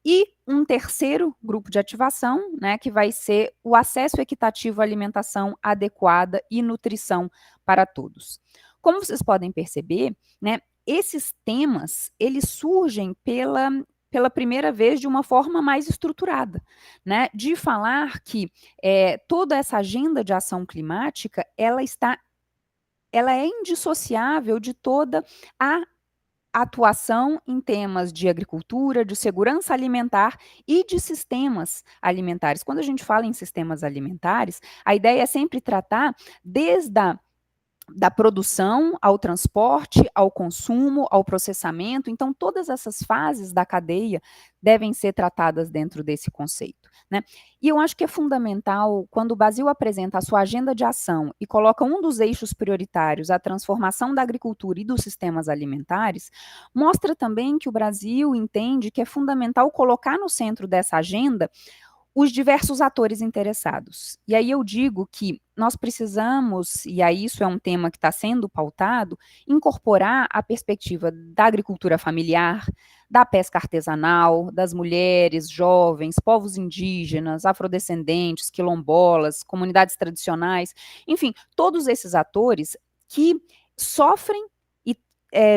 e um terceiro grupo de ativação, né, que vai ser o acesso equitativo à alimentação adequada e nutrição para todos. Como vocês podem perceber, né, esses temas, eles surgem pela primeira vez de uma forma mais estruturada, né, de falar que toda essa agenda de ação climática, ela é indissociável de toda a atuação em temas de agricultura, de segurança alimentar e de sistemas alimentares. Quando a gente fala em sistemas alimentares, a ideia é sempre tratar desde da produção, ao transporte, ao consumo, ao processamento. Então, todas essas fases da cadeia devem ser tratadas dentro desse conceito, né? E eu acho que é fundamental, quando o Brasil apresenta a sua agenda de ação e coloca um dos eixos prioritários, a transformação da agricultura e dos sistemas alimentares, mostra também que o Brasil entende que é fundamental colocar no centro dessa agenda os diversos atores interessados. E aí eu digo que nós precisamos, e aí isso é um tema que está sendo pautado, incorporar a perspectiva da agricultura familiar, da pesca artesanal, das mulheres, jovens, povos indígenas, afrodescendentes, quilombolas, comunidades tradicionais, enfim, todos esses atores que sofrem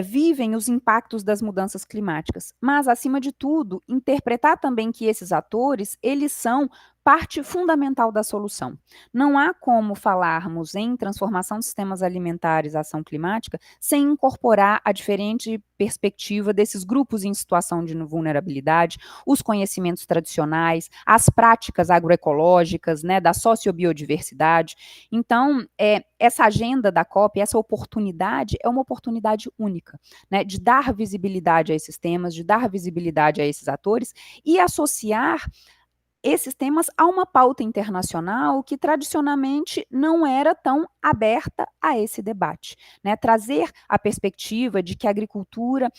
vivem os impactos das mudanças climáticas, mas, acima de tudo, interpretar também que esses atores, eles são parte fundamental da solução. Não há como falarmos em transformação de sistemas alimentares, ação climática, sem incorporar a diferente perspectiva desses grupos em situação de vulnerabilidade, os conhecimentos tradicionais, as práticas agroecológicas, né, da sociobiodiversidade. Então, essa agenda da COP, essa oportunidade, é uma oportunidade única, né, de dar visibilidade a esses temas, de dar visibilidade a esses atores e associar esses temas a uma pauta internacional que tradicionalmente não era tão aberta a esse debate, né? Trazer a perspectiva de que a agricultura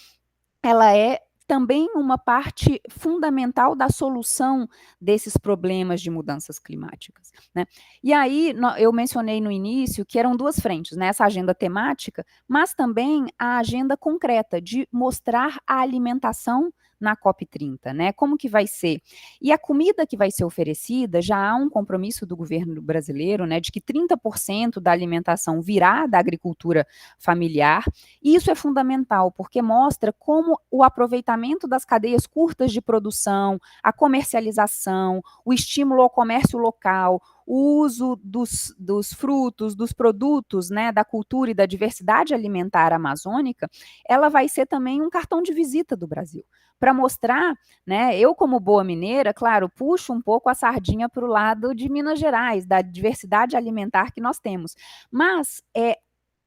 ela é também uma parte fundamental da solução desses problemas de mudanças climáticas, né? E aí eu mencionei no início que eram 2 frentes, né? Essa agenda temática, mas também a agenda concreta de mostrar a alimentação na COP30, né? Como que vai ser? E a comida que vai ser oferecida, já há um compromisso do governo brasileiro, né, de que 30% da alimentação virá da agricultura familiar, e isso é fundamental, porque mostra como o aproveitamento das cadeias curtas de produção, a comercialização, o estímulo ao comércio local, o uso dos frutos, dos produtos, né, da cultura e da diversidade alimentar amazônica, ela vai ser também um cartão de visita do Brasil, para mostrar, né, eu como boa mineira, claro, puxo um pouco a sardinha para o lado de Minas Gerais, da diversidade alimentar que nós temos, mas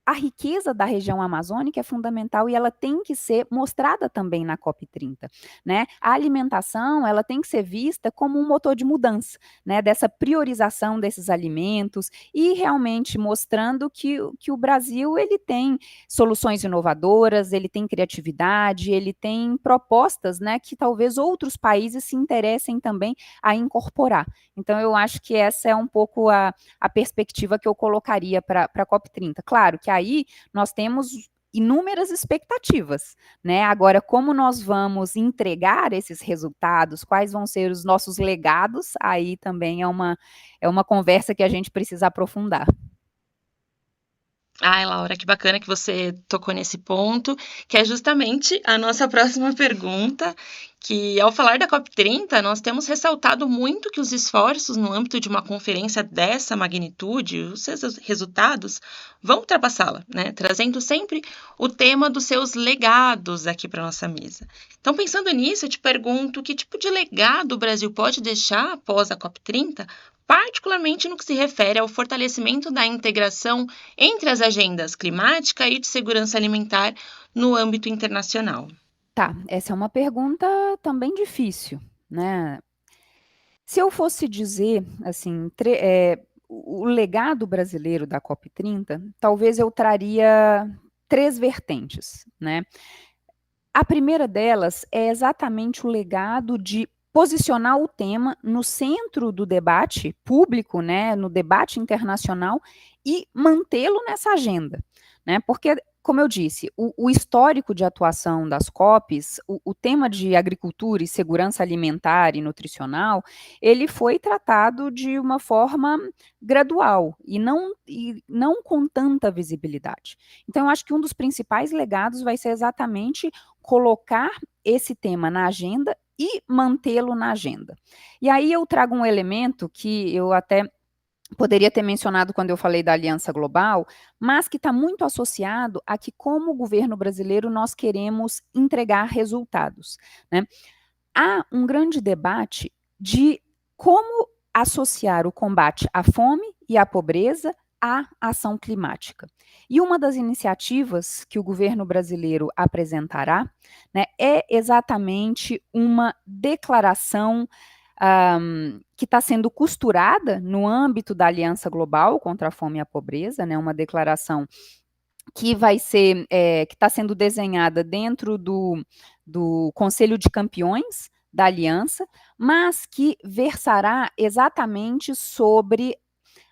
a riqueza da região amazônica é fundamental e ela tem que ser mostrada também na COP30, né? A alimentação, ela tem que ser vista como um motor de mudança, né? Dessa priorização desses alimentos e realmente mostrando que o Brasil, ele tem soluções inovadoras, ele tem criatividade, ele tem propostas, né? Que talvez outros países se interessem também a incorporar. Então, eu acho que essa é um pouco a perspectiva que eu colocaria para a COP30. Claro que aí nós temos inúmeras expectativas, né? Agora, como nós vamos entregar esses resultados, quais vão ser os nossos legados, aí também é uma conversa que a gente precisa aprofundar. Ai, Laura, que bacana que você tocou nesse ponto, que é justamente a nossa próxima pergunta, que ao falar da COP30, nós temos ressaltado muito que os esforços no âmbito de uma conferência dessa magnitude, os seus resultados, vão ultrapassá-la, né? Trazendo sempre o tema dos seus legados aqui para a nossa mesa. Então, pensando nisso, eu te pergunto que tipo de legado o Brasil pode deixar após a COP30, particularmente no que se refere ao fortalecimento da integração entre as agendas climática e de segurança alimentar no âmbito internacional. Tá, essa é uma pergunta também difícil, né? Se eu fosse dizer, assim, o legado brasileiro da COP30, talvez eu traria 3 vertentes, né? A primeira delas é exatamente o legado de posicionar o tema no centro do debate público, né, no debate internacional e mantê-lo nessa agenda, né? Porque, como eu disse, o histórico de atuação das COPs, o tema de agricultura e segurança alimentar e nutricional, ele foi tratado de uma forma gradual e não com tanta visibilidade. Então, eu acho que um dos principais legados vai ser exatamente colocar esse tema na agenda e mantê-lo na agenda. E aí eu trago um elemento que eu até poderia ter mencionado quando eu falei da Aliança Global, mas que está muito associado a que, como governo brasileiro, nós queremos entregar resultados, né? Há um grande debate de como associar o combate à fome e à pobreza à ação climática. E uma das iniciativas que o governo brasileiro apresentará, né, é exatamente uma declaração que está sendo costurada no âmbito da Aliança Global contra a Fome e a Pobreza, né, uma declaração que vai ser, que está sendo desenhada dentro do Conselho de Campeões da Aliança, mas que versará exatamente sobre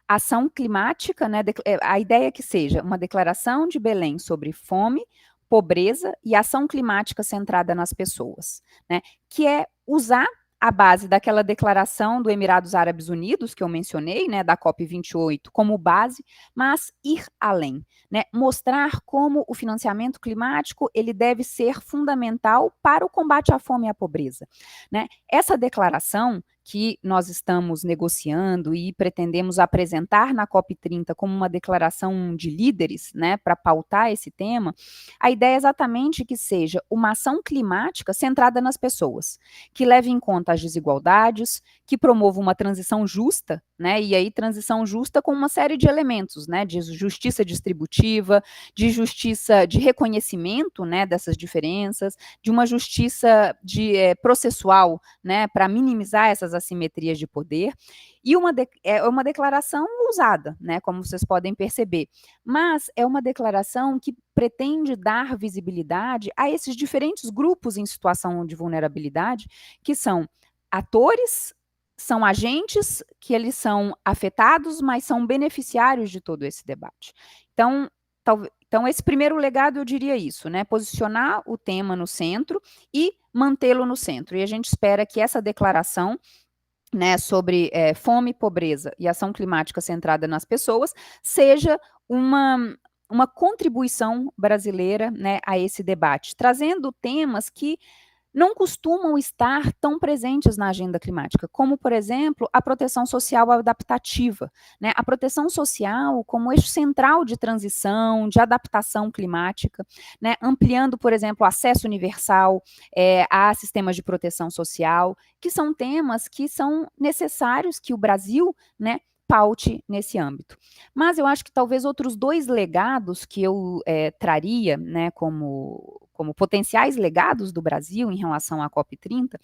ação climática, né, a ideia é que seja uma declaração de Belém sobre fome, pobreza e ação climática centrada nas pessoas, né, que é usar a base daquela declaração do Emirados Árabes Unidos, que eu mencionei, né, da COP28, como base, mas ir além, né, mostrar como o financiamento climático ele deve ser fundamental para o combate à fome e à pobreza, né. Essa declaração que nós estamos negociando e pretendemos apresentar na COP30 como uma declaração de líderes, né, para pautar esse tema, a ideia é exatamente que seja uma ação climática centrada nas pessoas, que leve em conta as desigualdades, que promova uma transição justa, né, e aí transição justa com uma série de elementos, né, de justiça distributiva, de justiça de reconhecimento, né, dessas diferenças, de uma justiça processual, né, para minimizar essas assimetrias de poder, e é uma declaração ousada, né, como vocês podem perceber, mas é uma declaração que pretende dar visibilidade a esses diferentes grupos em situação de vulnerabilidade, que são atores, são agentes que eles são afetados, mas são beneficiários de todo esse debate. Então, esse primeiro legado eu diria isso, né? Posicionar o tema no centro e mantê-lo no centro. E a gente espera que essa declaração, né, sobre fome, pobreza e ação climática centrada nas pessoas seja uma contribuição brasileira, né, a esse debate, trazendo temas que não costumam estar tão presentes na agenda climática, como, por exemplo, a proteção social adaptativa, né? A proteção social como eixo central de transição, de adaptação climática, né? Ampliando, por exemplo, o acesso universal a sistemas de proteção social, que são temas que são necessários que o Brasil, né, paute nesse âmbito. Mas eu acho que talvez outros 2 legados que eu traria, né, como potenciais legados do Brasil em relação à COP30,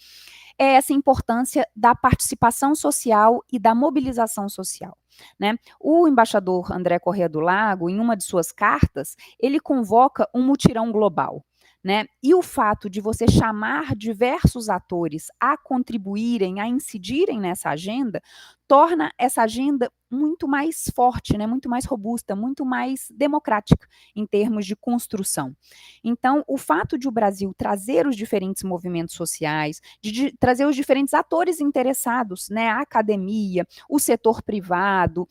é essa importância da participação social e da mobilização social. Né? O embaixador André Corrêa do Lago, em uma de suas cartas, ele convoca um mutirão global. Né? E o fato de você chamar diversos atores a contribuírem, a incidirem nessa agenda, torna essa agenda muito mais forte, né? Muito mais robusta, muito mais democrática em termos de construção. Então, o fato de o Brasil trazer os diferentes movimentos sociais, de trazer os diferentes atores interessados, né? A academia, o setor privado,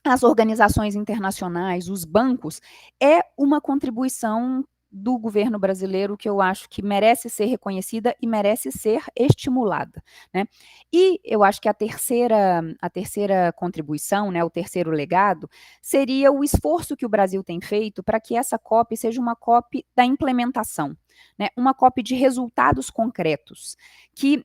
as organizações internacionais, os bancos, é uma contribuição do governo brasileiro que eu acho que merece ser reconhecida e merece ser estimulada, né? E eu acho que a terceira contribuição, né, o terceiro legado, seria o esforço que o Brasil tem feito para que essa COP seja uma COP da implementação, né? Uma COP de resultados concretos, que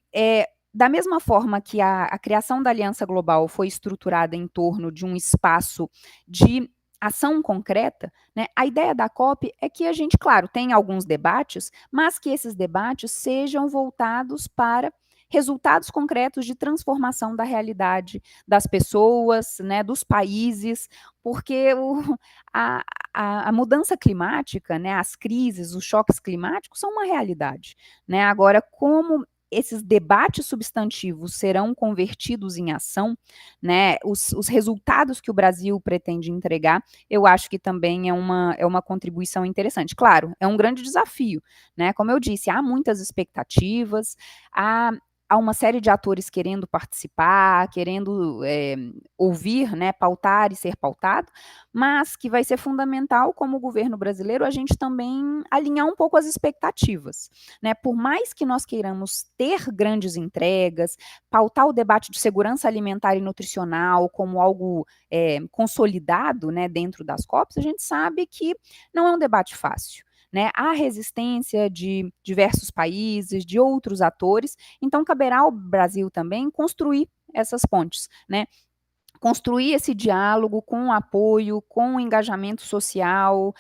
da mesma forma que a criação da Aliança Global foi estruturada em torno de um espaço de ação concreta, né, a ideia da COP é que a gente, claro, tem alguns debates, mas que esses debates sejam voltados para resultados concretos de transformação da realidade das pessoas, né, dos países, porque a mudança climática, né, as crises, os choques climáticos são uma realidade. Né? Agora, como esses debates substantivos serão convertidos em ação, né, os resultados que o Brasil pretende entregar, eu acho que também é uma contribuição interessante. Claro, é um grande desafio, né, como eu disse, há muitas expectativas, há uma série de atores querendo participar, querendo ouvir, né, pautar e ser pautado, mas que vai ser fundamental, como governo brasileiro, a gente também alinhar um pouco as expectativas. Né? Por mais que nós queiramos ter grandes entregas, pautar o debate de segurança alimentar e nutricional como algo consolidado, né, dentro das COPs, a gente sabe que não é um debate fácil. Né, há resistência de diversos países, de outros atores, então caberá ao Brasil também construir essas pontes, né? Construir esse diálogo com o apoio, com o engajamento social,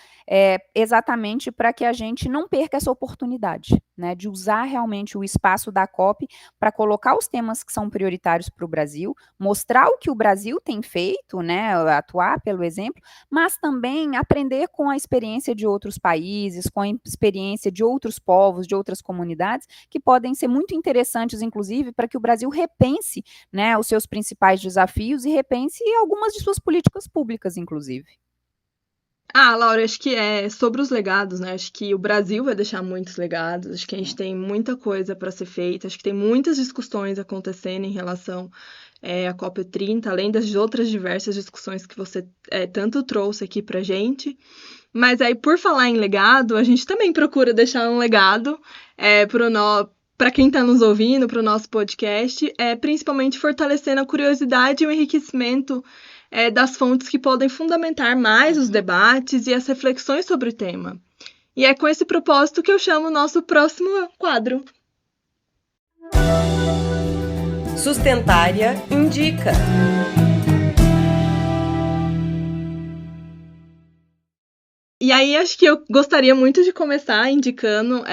exatamente para que a gente não perca essa oportunidade, né, de usar realmente o espaço da COP para colocar os temas que são prioritários para o Brasil, mostrar o que o Brasil tem feito, né, atuar pelo exemplo, mas também aprender com a experiência de outros países, com a experiência de outros povos, de outras comunidades, que podem ser muito interessantes, inclusive, para que o Brasil repense, né, os seus principais desafios e repense algumas de suas políticas públicas, inclusive. Laura, acho que é sobre os legados, né? Acho que o Brasil vai deixar muitos legados, acho que a gente tem muita coisa para ser feita, acho que tem muitas discussões acontecendo em relação à COP30, além das outras diversas discussões que você tanto trouxe aqui pra gente. Mas aí, por falar em legado, a gente também procura deixar um legado para quem está nos ouvindo, para o nosso podcast, principalmente fortalecendo a curiosidade e o enriquecimento das fontes que podem fundamentar mais os debates e as reflexões sobre o tema. E é com esse propósito que eu chamo o nosso próximo quadro. Sustentária Indica. E aí, acho que eu gostaria muito de começar indicando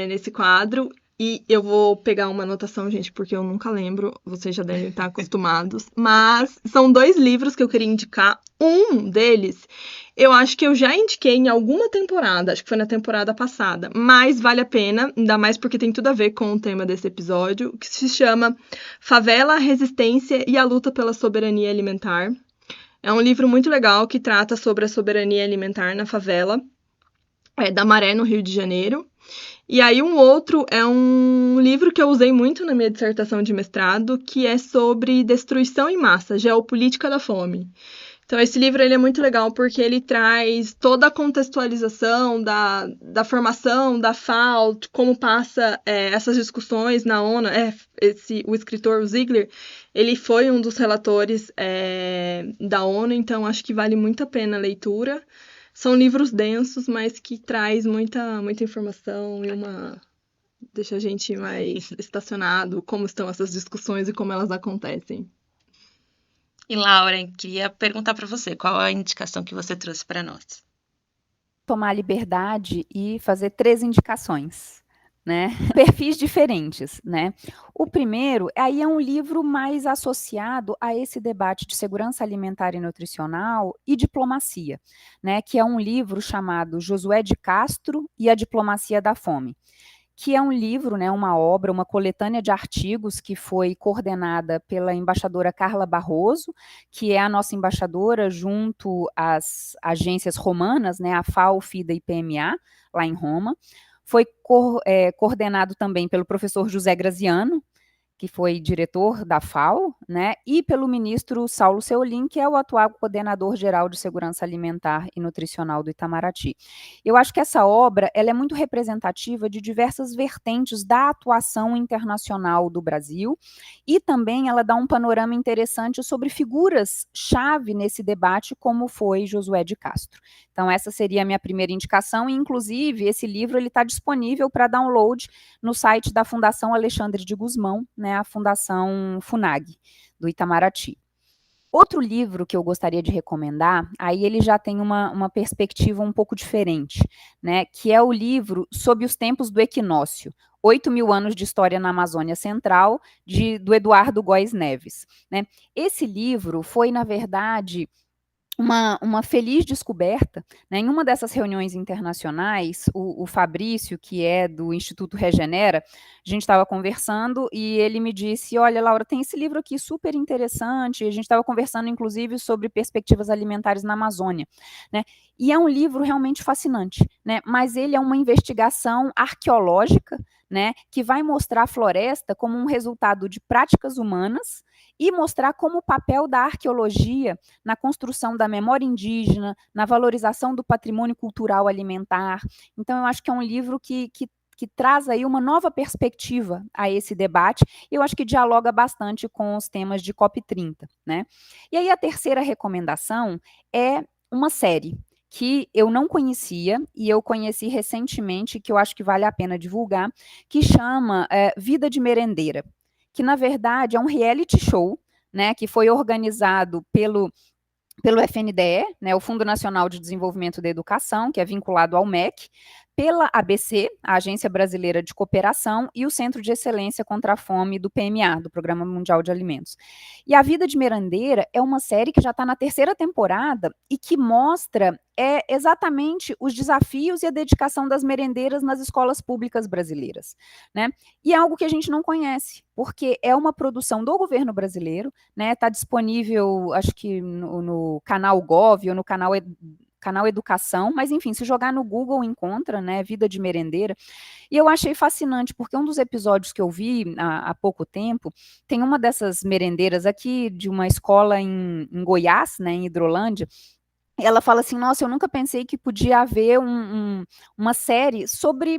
nesse quadro. E eu vou pegar uma anotação, gente, porque eu nunca lembro, vocês já devem estar acostumados. Mas são 2 livros que eu queria indicar. Um deles, eu acho que eu já indiquei em alguma temporada, acho que foi na temporada passada. Mas vale a pena, ainda mais porque tem tudo a ver com o tema desse episódio, que se chama Favela, a Resistência e a Luta pela Soberania Alimentar. É um livro muito legal que trata sobre a soberania alimentar na favela da Maré, no Rio de Janeiro. E aí um outro é um livro que eu usei muito na minha dissertação de mestrado, que é sobre destruição em massa, geopolítica da fome, Então, esse livro ele é muito legal porque ele traz toda a contextualização da formação da FAO, como passa essas discussões na ONU. O escritor, o Ziegler, ele foi um dos relatores da ONU, então acho que vale muito a pena a leitura. São livros densos, mas que traz muita informação e deixa a gente mais estacionado, como estão essas discussões e como elas acontecem. E Laura, queria perguntar para você, qual a indicação que você trouxe para nós? Tomar a liberdade e fazer 3 indicações, né? Perfis diferentes, né? O primeiro, aí é um livro mais associado a esse debate de segurança alimentar e nutricional e diplomacia, né? Que é um livro chamado Josué de Castro e a Diplomacia da Fome, que é um livro, né, uma obra, uma coletânea de artigos que foi coordenada pela embaixadora Carla Barroso, que é a nossa embaixadora junto às agências romanas, né, a FAO, FIDA e PMA, lá em Roma. Foi coordenado também pelo professor José Graziano, que foi diretor da FAO, né, e pelo ministro Saulo Seolim, que é o atual coordenador-geral de Segurança Alimentar e Nutricional do Itamaraty. Eu acho que essa obra ela é muito representativa de diversas vertentes da atuação internacional do Brasil e também ela dá um panorama interessante sobre figuras-chave nesse debate, como foi Josué de Castro. Então, essa seria a minha primeira indicação, e, inclusive, esse livro está disponível para download no site da Fundação Alexandre de Gusmão, né, a Fundação FUNAG, do Itamaraty. Outro livro que eu gostaria de recomendar, aí ele já tem uma perspectiva um pouco diferente, né, que é o livro Sob os Tempos do Equinócio, 8.000 anos de história na Amazônia Central, do Eduardo Góes Neves, né. Esse livro foi, na verdade, uma feliz descoberta, né? Em uma dessas reuniões internacionais, o Fabrício, que é do Instituto Regenera, a gente estava conversando e ele me disse, olha, Laura, tem esse livro aqui super interessante, a gente estava conversando, inclusive, sobre perspectivas alimentares na Amazônia, né? E é um livro realmente fascinante, né? Mas ele é uma investigação arqueológica, né? Que vai mostrar a floresta como um resultado de práticas humanas e mostrar como o papel da arqueologia na construção da memória indígena, na valorização do patrimônio cultural alimentar. Então, eu acho que é um livro que traz aí uma nova perspectiva a esse debate, e eu acho que dialoga bastante com os temas de COP30, né? E aí a terceira recomendação é uma série que eu não conhecia, e eu conheci recentemente, que eu acho que vale a pena divulgar, que chama Vida de Merendeira, que na verdade é um reality show, né, que foi organizado pelo FNDE, né, o Fundo Nacional de Desenvolvimento da Educação, que é vinculado ao MEC, pela ABC, a Agência Brasileira de Cooperação, e o Centro de Excelência contra a Fome do PMA, do Programa Mundial de Alimentos. E A Vida de Merendeira é uma série que já está na 3ª temporada e que mostra exatamente os desafios e a dedicação das merendeiras nas escolas públicas brasileiras, né? E é algo que a gente não conhece, porque é uma produção do governo brasileiro, né? Está disponível, acho que no canal Gov ou no canal Educação, mas enfim, se jogar no Google encontra, né, Vida de Merendeira, e eu achei fascinante, porque um dos episódios que eu vi há pouco tempo, tem uma dessas merendeiras aqui, de uma escola em Goiás, né, em Hidrolândia, ela fala assim, nossa, eu nunca pensei que podia haver uma série sobre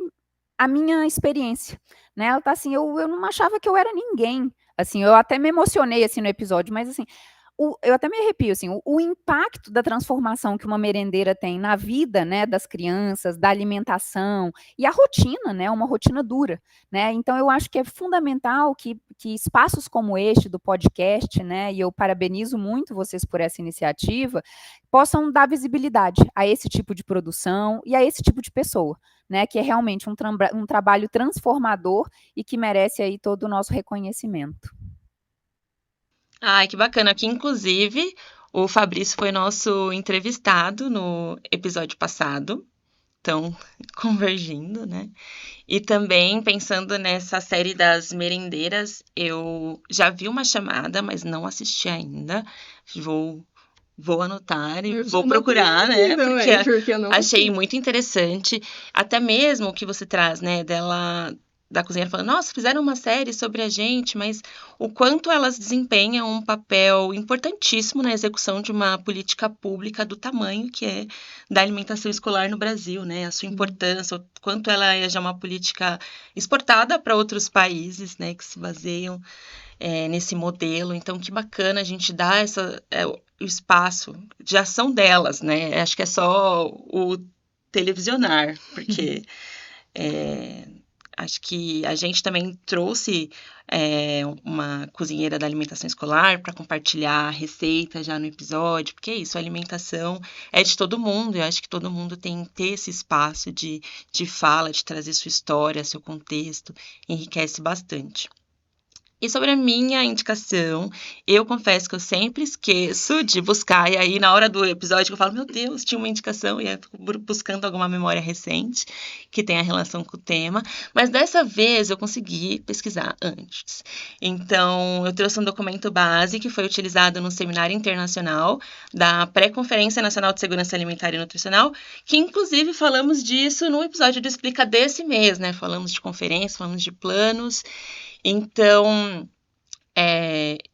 a minha experiência, né, ela tá assim, eu não achava que eu era ninguém, assim, eu até me emocionei, assim, no episódio, mas assim, eu até me arrepio, assim, o impacto da transformação que uma merendeira tem na vida, né, das crianças, da alimentação, e a rotina, né, uma rotina dura, né, então eu acho que é fundamental que espaços como este do podcast, né, e eu parabenizo muito vocês por essa iniciativa, possam dar visibilidade a esse tipo de produção e a esse tipo de pessoa, né, que é realmente um trabalho transformador e que merece aí todo o nosso reconhecimento. Ai, que bacana. Aqui, inclusive, o Fabrício foi nosso entrevistado no episódio passado. Então, convergindo, né? E também, pensando nessa série das merendeiras, eu já vi uma chamada, mas não assisti ainda. Vou anotar e vou procurar, né? Porque eu não achei muito interessante. Até mesmo o que você traz, né? Dela da cozinheira falando, nossa, fizeram uma série sobre a gente, mas o quanto elas desempenham um papel importantíssimo na execução de uma política pública do tamanho que é da alimentação escolar no Brasil, né? A sua importância, o quanto ela é já uma política exportada para outros países, né, que se baseiam nesse modelo. Então, que bacana a gente dar o espaço de ação delas, né? Acho que é só o televisionar, porque acho que a gente também trouxe uma cozinheira da alimentação escolar para compartilhar a receita já no episódio, porque é isso, a alimentação é de todo mundo, eu acho que todo mundo tem que ter esse espaço de fala, de trazer sua história, seu contexto, enriquece bastante. E sobre a minha indicação, eu confesso que eu sempre esqueço de buscar, e aí na hora do episódio eu falo, meu Deus, tinha uma indicação, e aí eu fico buscando alguma memória recente que tenha relação com o tema, mas dessa vez eu consegui pesquisar antes. Então, eu trouxe um documento base que foi utilizado no seminário internacional da Pré-Conferência Nacional de Segurança Alimentar e Nutricional, que inclusive falamos disso no episódio do Explica desse mês, né? Falamos de conferência, falamos de planos. Então,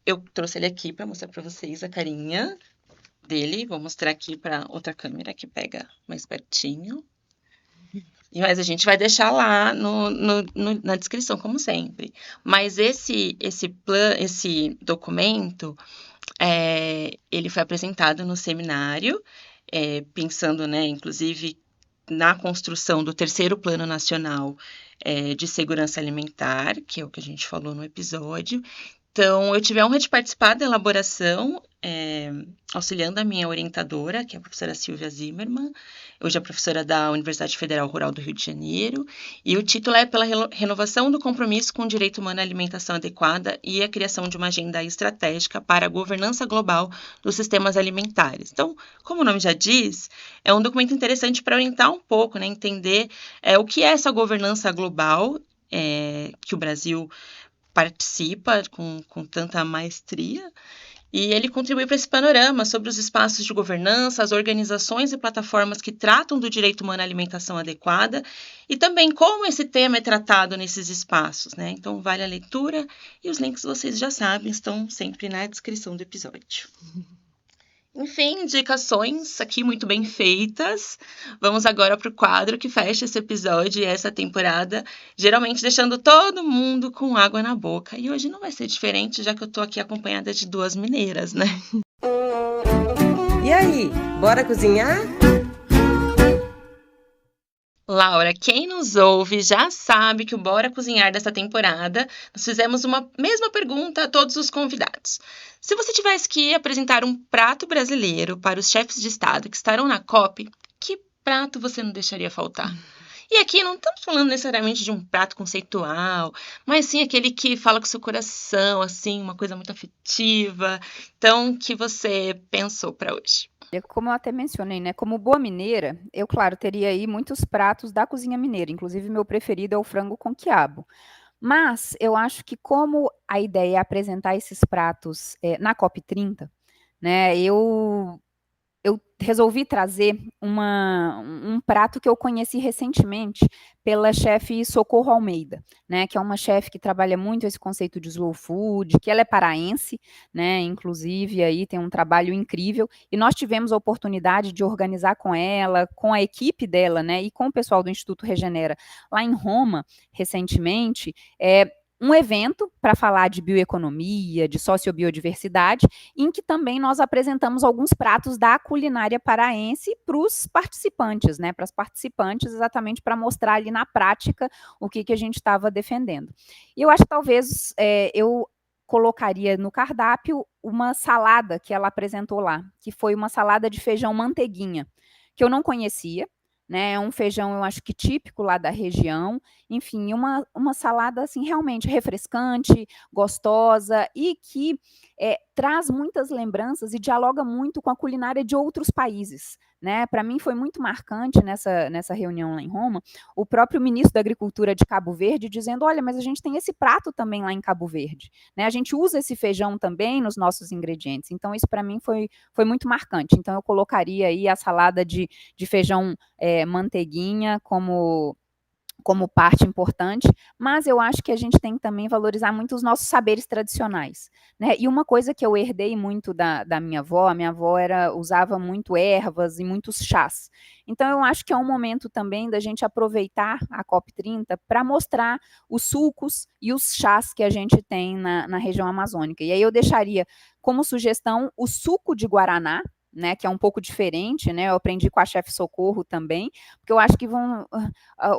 eu trouxe ele aqui para mostrar para vocês a carinha dele. Vou mostrar aqui para outra câmera que pega mais pertinho. Mas a gente vai deixar lá na descrição, como sempre. Mas esse documento, ele foi apresentado no seminário, pensando, né, inclusive, na construção do terceiro Plano Nacional de Segurança Alimentar, que é o que a gente falou no episódio. Então, eu tive a honra de participar da elaboração, auxiliando a minha orientadora, que é a professora Silvia Zimmermann, hoje é professora da Universidade Federal Rural do Rio de Janeiro, e o título é Pela Renovação do Compromisso com o Direito Humano à Alimentação Adequada e a Criação de uma Agenda Estratégica para a Governança Global dos Sistemas Alimentares. Então, como o nome já diz, é um documento interessante para orientar um pouco, né, entender o que é essa governança global que o Brasil participa com tanta maestria, e ele contribui para esse panorama sobre os espaços de governança, as organizações e plataformas que tratam do direito humano à alimentação adequada, e também como esse tema é tratado nesses espaços, né? Então, vale a leitura, e os links vocês já sabem, estão sempre na descrição do episódio. Enfim, indicações aqui muito bem feitas. Vamos agora para o quadro que fecha esse episódio e essa temporada, geralmente deixando todo mundo com água na boca. E hoje não vai ser diferente, já que eu tô aqui acompanhada de duas mineiras, né? E aí, bora cozinhar? Laura, quem nos ouve já sabe que o Bora Cozinhar dessa temporada, nós fizemos uma mesma pergunta a todos os convidados. Se você tivesse que apresentar um prato brasileiro para os chefes de estado que estarão na COP, que prato você não deixaria faltar? E aqui não estamos falando necessariamente de um prato conceitual, mas sim aquele que fala com o seu coração, assim, uma coisa muito afetiva. Então, o que você pensou para hoje? Como eu até mencionei, né, como boa mineira, eu, claro, teria aí muitos pratos da cozinha mineira, inclusive meu preferido é o frango com quiabo. Mas eu acho que como a ideia é apresentar esses pratos na COP30, né, eu resolvi trazer um prato que eu conheci recentemente pela chefe Socorro Almeida, né, que é uma chefe que trabalha muito esse conceito de slow food, que ela é paraense, né, inclusive aí tem um trabalho incrível, e nós tivemos a oportunidade de organizar com ela, com a equipe dela, né, e com o pessoal do Instituto Regenera, lá em Roma, recentemente, um evento para falar de bioeconomia, de sociobiodiversidade, em que também nós apresentamos alguns pratos da culinária paraense para os participantes, né? Para as participantes, exatamente para mostrar ali na prática o que a gente estava defendendo. E eu acho que talvez eu colocaria no cardápio uma salada que ela apresentou lá, que foi uma salada de feijão manteiguinha, que eu não conhecia, né? É um feijão, eu acho que típico lá da região, enfim, uma salada assim realmente refrescante, gostosa e que traz muitas lembranças e dialoga muito com a culinária de outros países, né? Para mim foi muito marcante nessa reunião lá em Roma, o próprio ministro da Agricultura de Cabo Verde dizendo, olha, mas a gente tem esse prato também lá em Cabo Verde, né? A gente usa esse feijão também nos nossos ingredientes, então isso para mim foi muito marcante, então eu colocaria aí a salada de feijão manteiguinha como como parte importante, mas eu acho que a gente tem que também valorizar muito os nossos saberes tradicionais, né? E uma coisa que eu herdei muito da minha avó, a minha avó usava muito ervas e muitos chás. Então, eu acho que é um momento também da gente aproveitar a COP30 para mostrar os sucos e os chás que a gente tem na região amazônica. E aí eu deixaria como sugestão o suco de guaraná, né, que é um pouco diferente, né, eu aprendi com a chefe Socorro também, porque eu acho que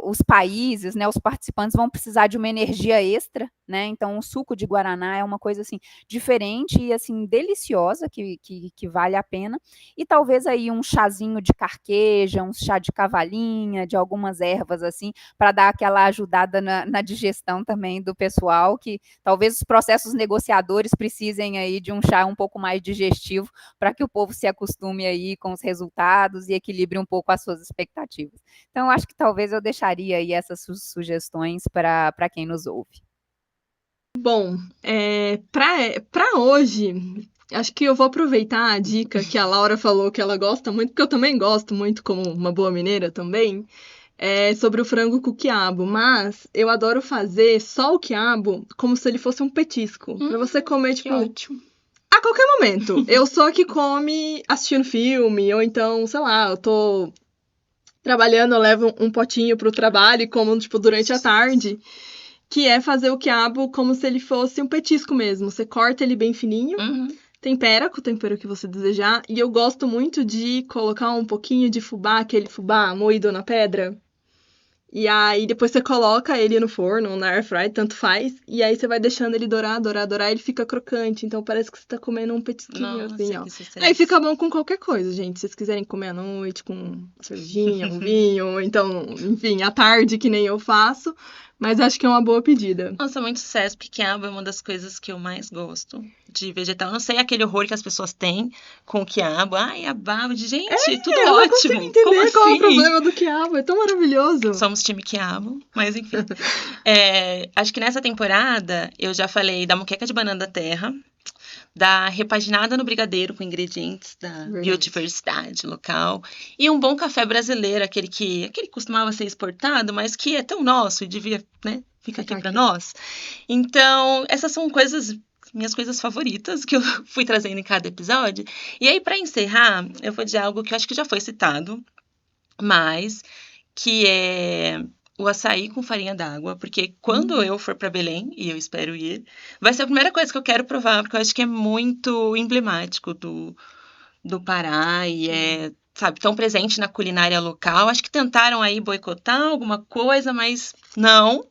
os países, né, os participantes vão precisar de uma energia extra, né, então o suco de guaraná é uma coisa, assim, diferente e, assim, deliciosa, que vale a pena, e talvez aí um chazinho de carqueja, um chá de cavalinha, de algumas ervas, assim, para dar aquela ajudada na digestão também do pessoal, que talvez os processos negociadores precisem aí de um chá um pouco mais digestivo, para que o povo se acostume aí com os resultados e equilibre um pouco as suas expectativas. Então, eu acho que talvez eu deixaria aí essas sugestões para quem nos ouve. Bom, para hoje, acho que eu vou aproveitar a dica que a Laura falou que ela gosta muito, porque eu também gosto muito, como uma boa mineira também, sobre o frango com quiabo, mas eu adoro fazer só o quiabo como se ele fosse um petisco, para você comer, tipo, ótimo. a qualquer momento. Eu sou a que come assistindo filme, ou então, sei lá, eu tô trabalhando, eu levo um potinho pro trabalho e como, tipo, durante a tarde, que é fazer o quiabo como se ele fosse um petisco mesmo. Você corta ele bem fininho, tempera com o tempero que você desejar, e eu gosto muito de colocar um pouquinho de fubá, aquele fubá moído na pedra. E aí depois você coloca ele no forno ou na air fry, tanto faz, e aí você vai deixando ele dourar, e ele fica crocante, então parece que você tá comendo um petisquinho. Nossa, assim, ó. que sucesso. Aí fica bom com qualquer coisa, gente. Se vocês quiserem comer à noite com uma cervejinha, um vinho, ou então, enfim, à tarde, que nem eu faço, mas acho que é uma boa pedida. Nossa, muito sucesso, porque quiabo é uma das coisas que eu mais gosto de vegetal. Eu não sei aquele horror que as pessoas têm com o quiabo. Ai, a baba de gente, tudo eu ótimo. não consigo entender Como qual é o assim? problema do quiabo, é tão maravilhoso. Somos time quiabo, mas enfim. Acho que nessa temporada eu já falei da moqueca de banana da terra, da repaginada no brigadeiro com ingredientes da biodiversidade local e um bom café brasileiro, aquele que costumava ser exportado, mas que é tão nosso e devia, né, ficar aqui para nós. Então, essas são minhas coisas favoritas que eu fui trazendo em cada episódio. E aí, para encerrar, eu vou dizer algo que eu acho que já foi citado, mas que é o açaí com farinha d'água, porque quando eu for para Belém, e eu espero ir, vai ser a primeira coisa que eu quero provar, porque eu acho que é muito emblemático do Pará e sabe, tão presente na culinária local. Acho que tentaram aí boicotar alguma coisa, mas não.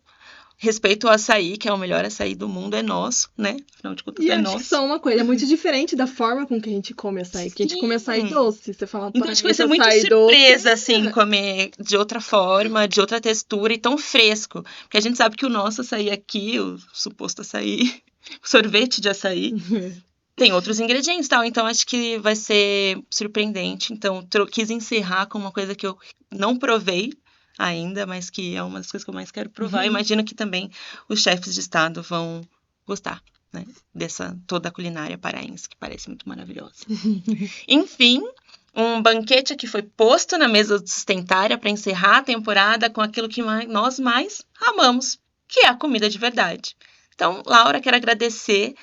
Respeito ao açaí, que é o melhor açaí do mundo, é nosso, né? Afinal de contas, E é acho nosso. que só uma coisa, é muito diferente da forma com que a gente come açaí, porque a gente come açaí doce. Você fala, então, acho que vai ser muito surpresa, assim, comer de outra forma, de outra textura e tão fresco. Porque a gente sabe que o nosso açaí aqui, o suposto açaí, o sorvete de açaí, tem outros ingredientes e tal. Então, acho que vai ser surpreendente. Então, quis encerrar com uma coisa que eu não provei ainda, mas que é uma das coisas que eu mais quero provar. Imagino que também os chefes de estado vão gostar, né, dessa toda a culinária paraense, que parece muito maravilhosa. Enfim, um banquete que foi posto na mesa do Sustentária para encerrar a temporada com aquilo que nós mais amamos, que é a comida de verdade. Então, Laura, quero agradecer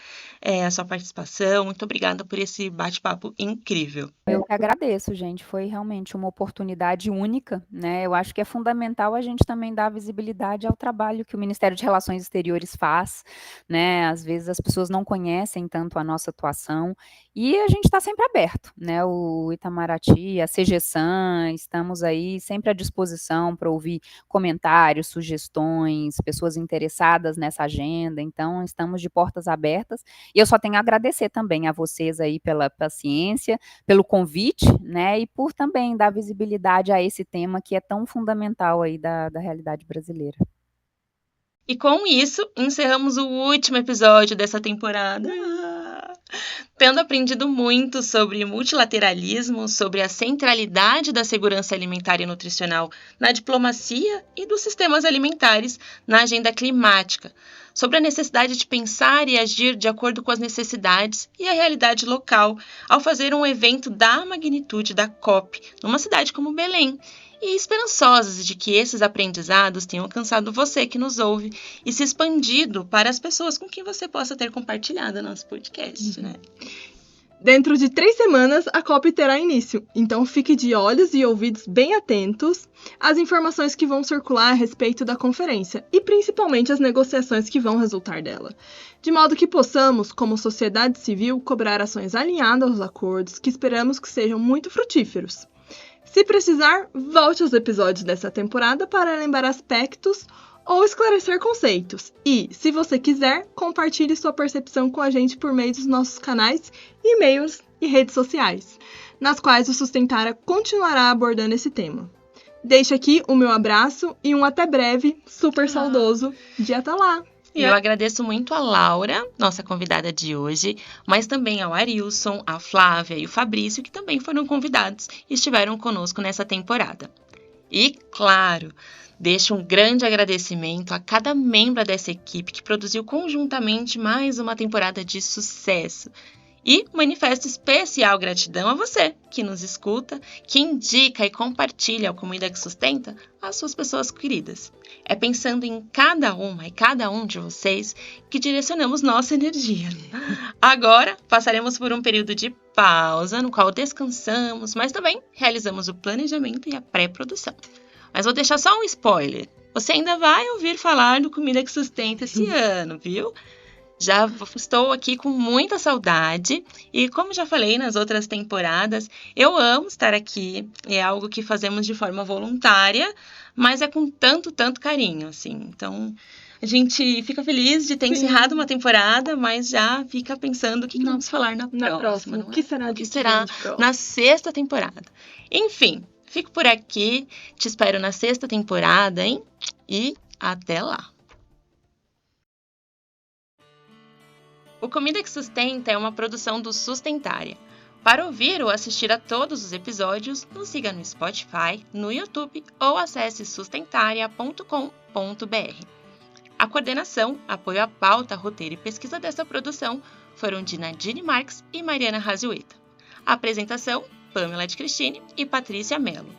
a sua participação. Muito obrigada por esse bate-papo incrível. Eu que agradeço, gente. Foi realmente uma oportunidade única, né? Eu acho que é fundamental a gente também dar visibilidade ao trabalho que o Ministério de Relações Exteriores faz, né? Às vezes as pessoas não conhecem tanto a nossa atuação e a gente está sempre aberto, né? O Itamaraty, a CGSAN, estamos aí sempre à disposição para ouvir comentários, sugestões, pessoas interessadas nessa agenda. Então, estamos de portas abertas. E eu só tenho a agradecer também a vocês aí pela paciência, pelo convite, né, e por também dar visibilidade a esse tema que é tão fundamental aí da realidade brasileira. E com isso, encerramos o último episódio dessa temporada. Tendo aprendido muito sobre multilateralismo, sobre a centralidade da segurança alimentar e nutricional na diplomacia e dos sistemas alimentares na agenda climática, sobre a necessidade de pensar e agir de acordo com as necessidades e a realidade local ao fazer um evento da magnitude da COP numa cidade como Belém. e esperançosas de que esses aprendizados tenham alcançado você que nos ouve e se expandido para as pessoas com quem você possa ter compartilhado nosso podcast, né? Dentro de 3 semanas, a COP terá início, então fique de olhos e ouvidos bem atentos às informações que vão circular a respeito da conferência e principalmente as negociações que vão resultar dela, de modo que possamos, como sociedade civil, cobrar ações alinhadas aos acordos que esperamos que sejam muito frutíferos. Se precisar, volte aos episódios dessa temporada para lembrar aspectos ou esclarecer conceitos. E, se você quiser, compartilhe sua percepção com a gente por meio dos nossos canais, e-mails e redes sociais, nas quais o Sustentária continuará abordando esse tema. Deixo aqui o meu abraço e um até breve, super saudoso de até lá! E eu agradeço muito a Laura, nossa convidada de hoje, mas também ao Arilson, a Flávia e o Fabrício, que também foram convidados e estiveram conosco nessa temporada. E, claro, deixo um grande agradecimento a cada membro dessa equipe que produziu conjuntamente mais uma temporada de sucesso. E manifesto especial gratidão a você que nos escuta, que indica e compartilha a Comida que Sustenta às suas pessoas queridas. É pensando em cada uma e cada um de vocês que direcionamos nossa energia. Agora, passaremos por um período de pausa, no qual descansamos, mas também realizamos o planejamento e a pré-produção. Mas vou deixar só um spoiler. Você ainda vai ouvir falar do Comida que Sustenta esse ano, viu? Já estou aqui com muita saudade e, como já falei nas outras temporadas, eu amo estar aqui. É algo que fazemos de forma voluntária, mas é com tanto carinho, assim. Então, a gente fica feliz de ter encerrado uma temporada, mas já fica pensando o que vamos falar na próxima. O que será na 6ª temporada? Enfim, fico por aqui. Te espero na 6ª temporada, hein? E até lá! O Comida que Sustenta é uma produção do Sustentária. Para ouvir ou assistir a todos os episódios, nos siga no Spotify, no YouTube ou acesse sustentaria.com.br. A coordenação, apoio à pauta, roteiro e pesquisa dessa produção foram de Nadine Marques e Mariana Razueta. A apresentação, Pamela de Cristine e Patrícia Mello.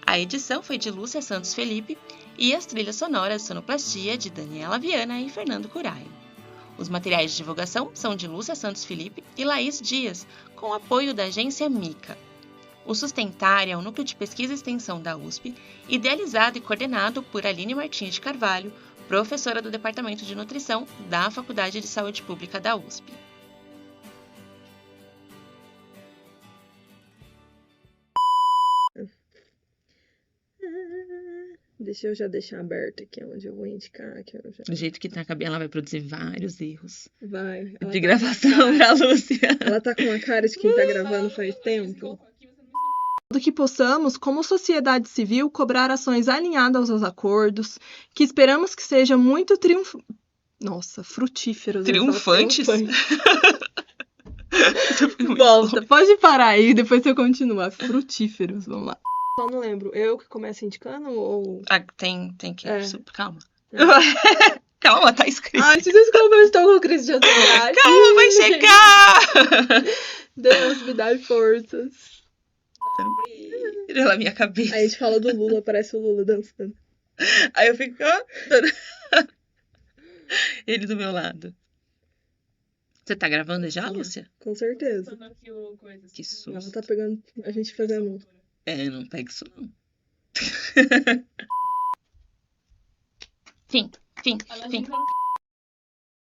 A edição foi de Lúcia Santos Felipe e as trilhas sonoras sonoplastia de Daniela Viana e Fernando Curaio. Os materiais de divulgação são de Lúcia Santos Felipe e Laís Dias, com apoio da agência Mica. O Sustentária é um núcleo de pesquisa e extensão da USP, idealizado e coordenado por Aline Martins de Carvalho, professora do Departamento de Nutrição da Faculdade de Saúde Pública da USP. Deixa eu já deixar aberto aqui onde eu vou indicar. Do jeito que tá a Gabi, ela vai produzir vários erros. Vai. De gravação pra Lúcia. Ela tá com uma cara de quem tá gravando faz tempo. Do que possamos, como sociedade civil, cobrar ações alinhadas aos acordos, que esperamos que sejam muito frutíferos. Triunfantes? Volta, pode parar aí, depois você continua. Frutíferos, vamos lá. Só não lembro. Eu que começo indicando ou... Tem que... Calma. Calma, tá escrito. Ai, desculpa, eu estou com crise de ansiedade. Calma, vai chegar! Deus, me dá forças. Pela minha cabeça. Aí a gente fala do Lula, parece o Lula dançando. Aí eu fico... Ele do meu lado. Você tá gravando já, Lúcia? Com certeza. Que susto. Ela tá pegando a gente fazendo... não pega isso não. Fim.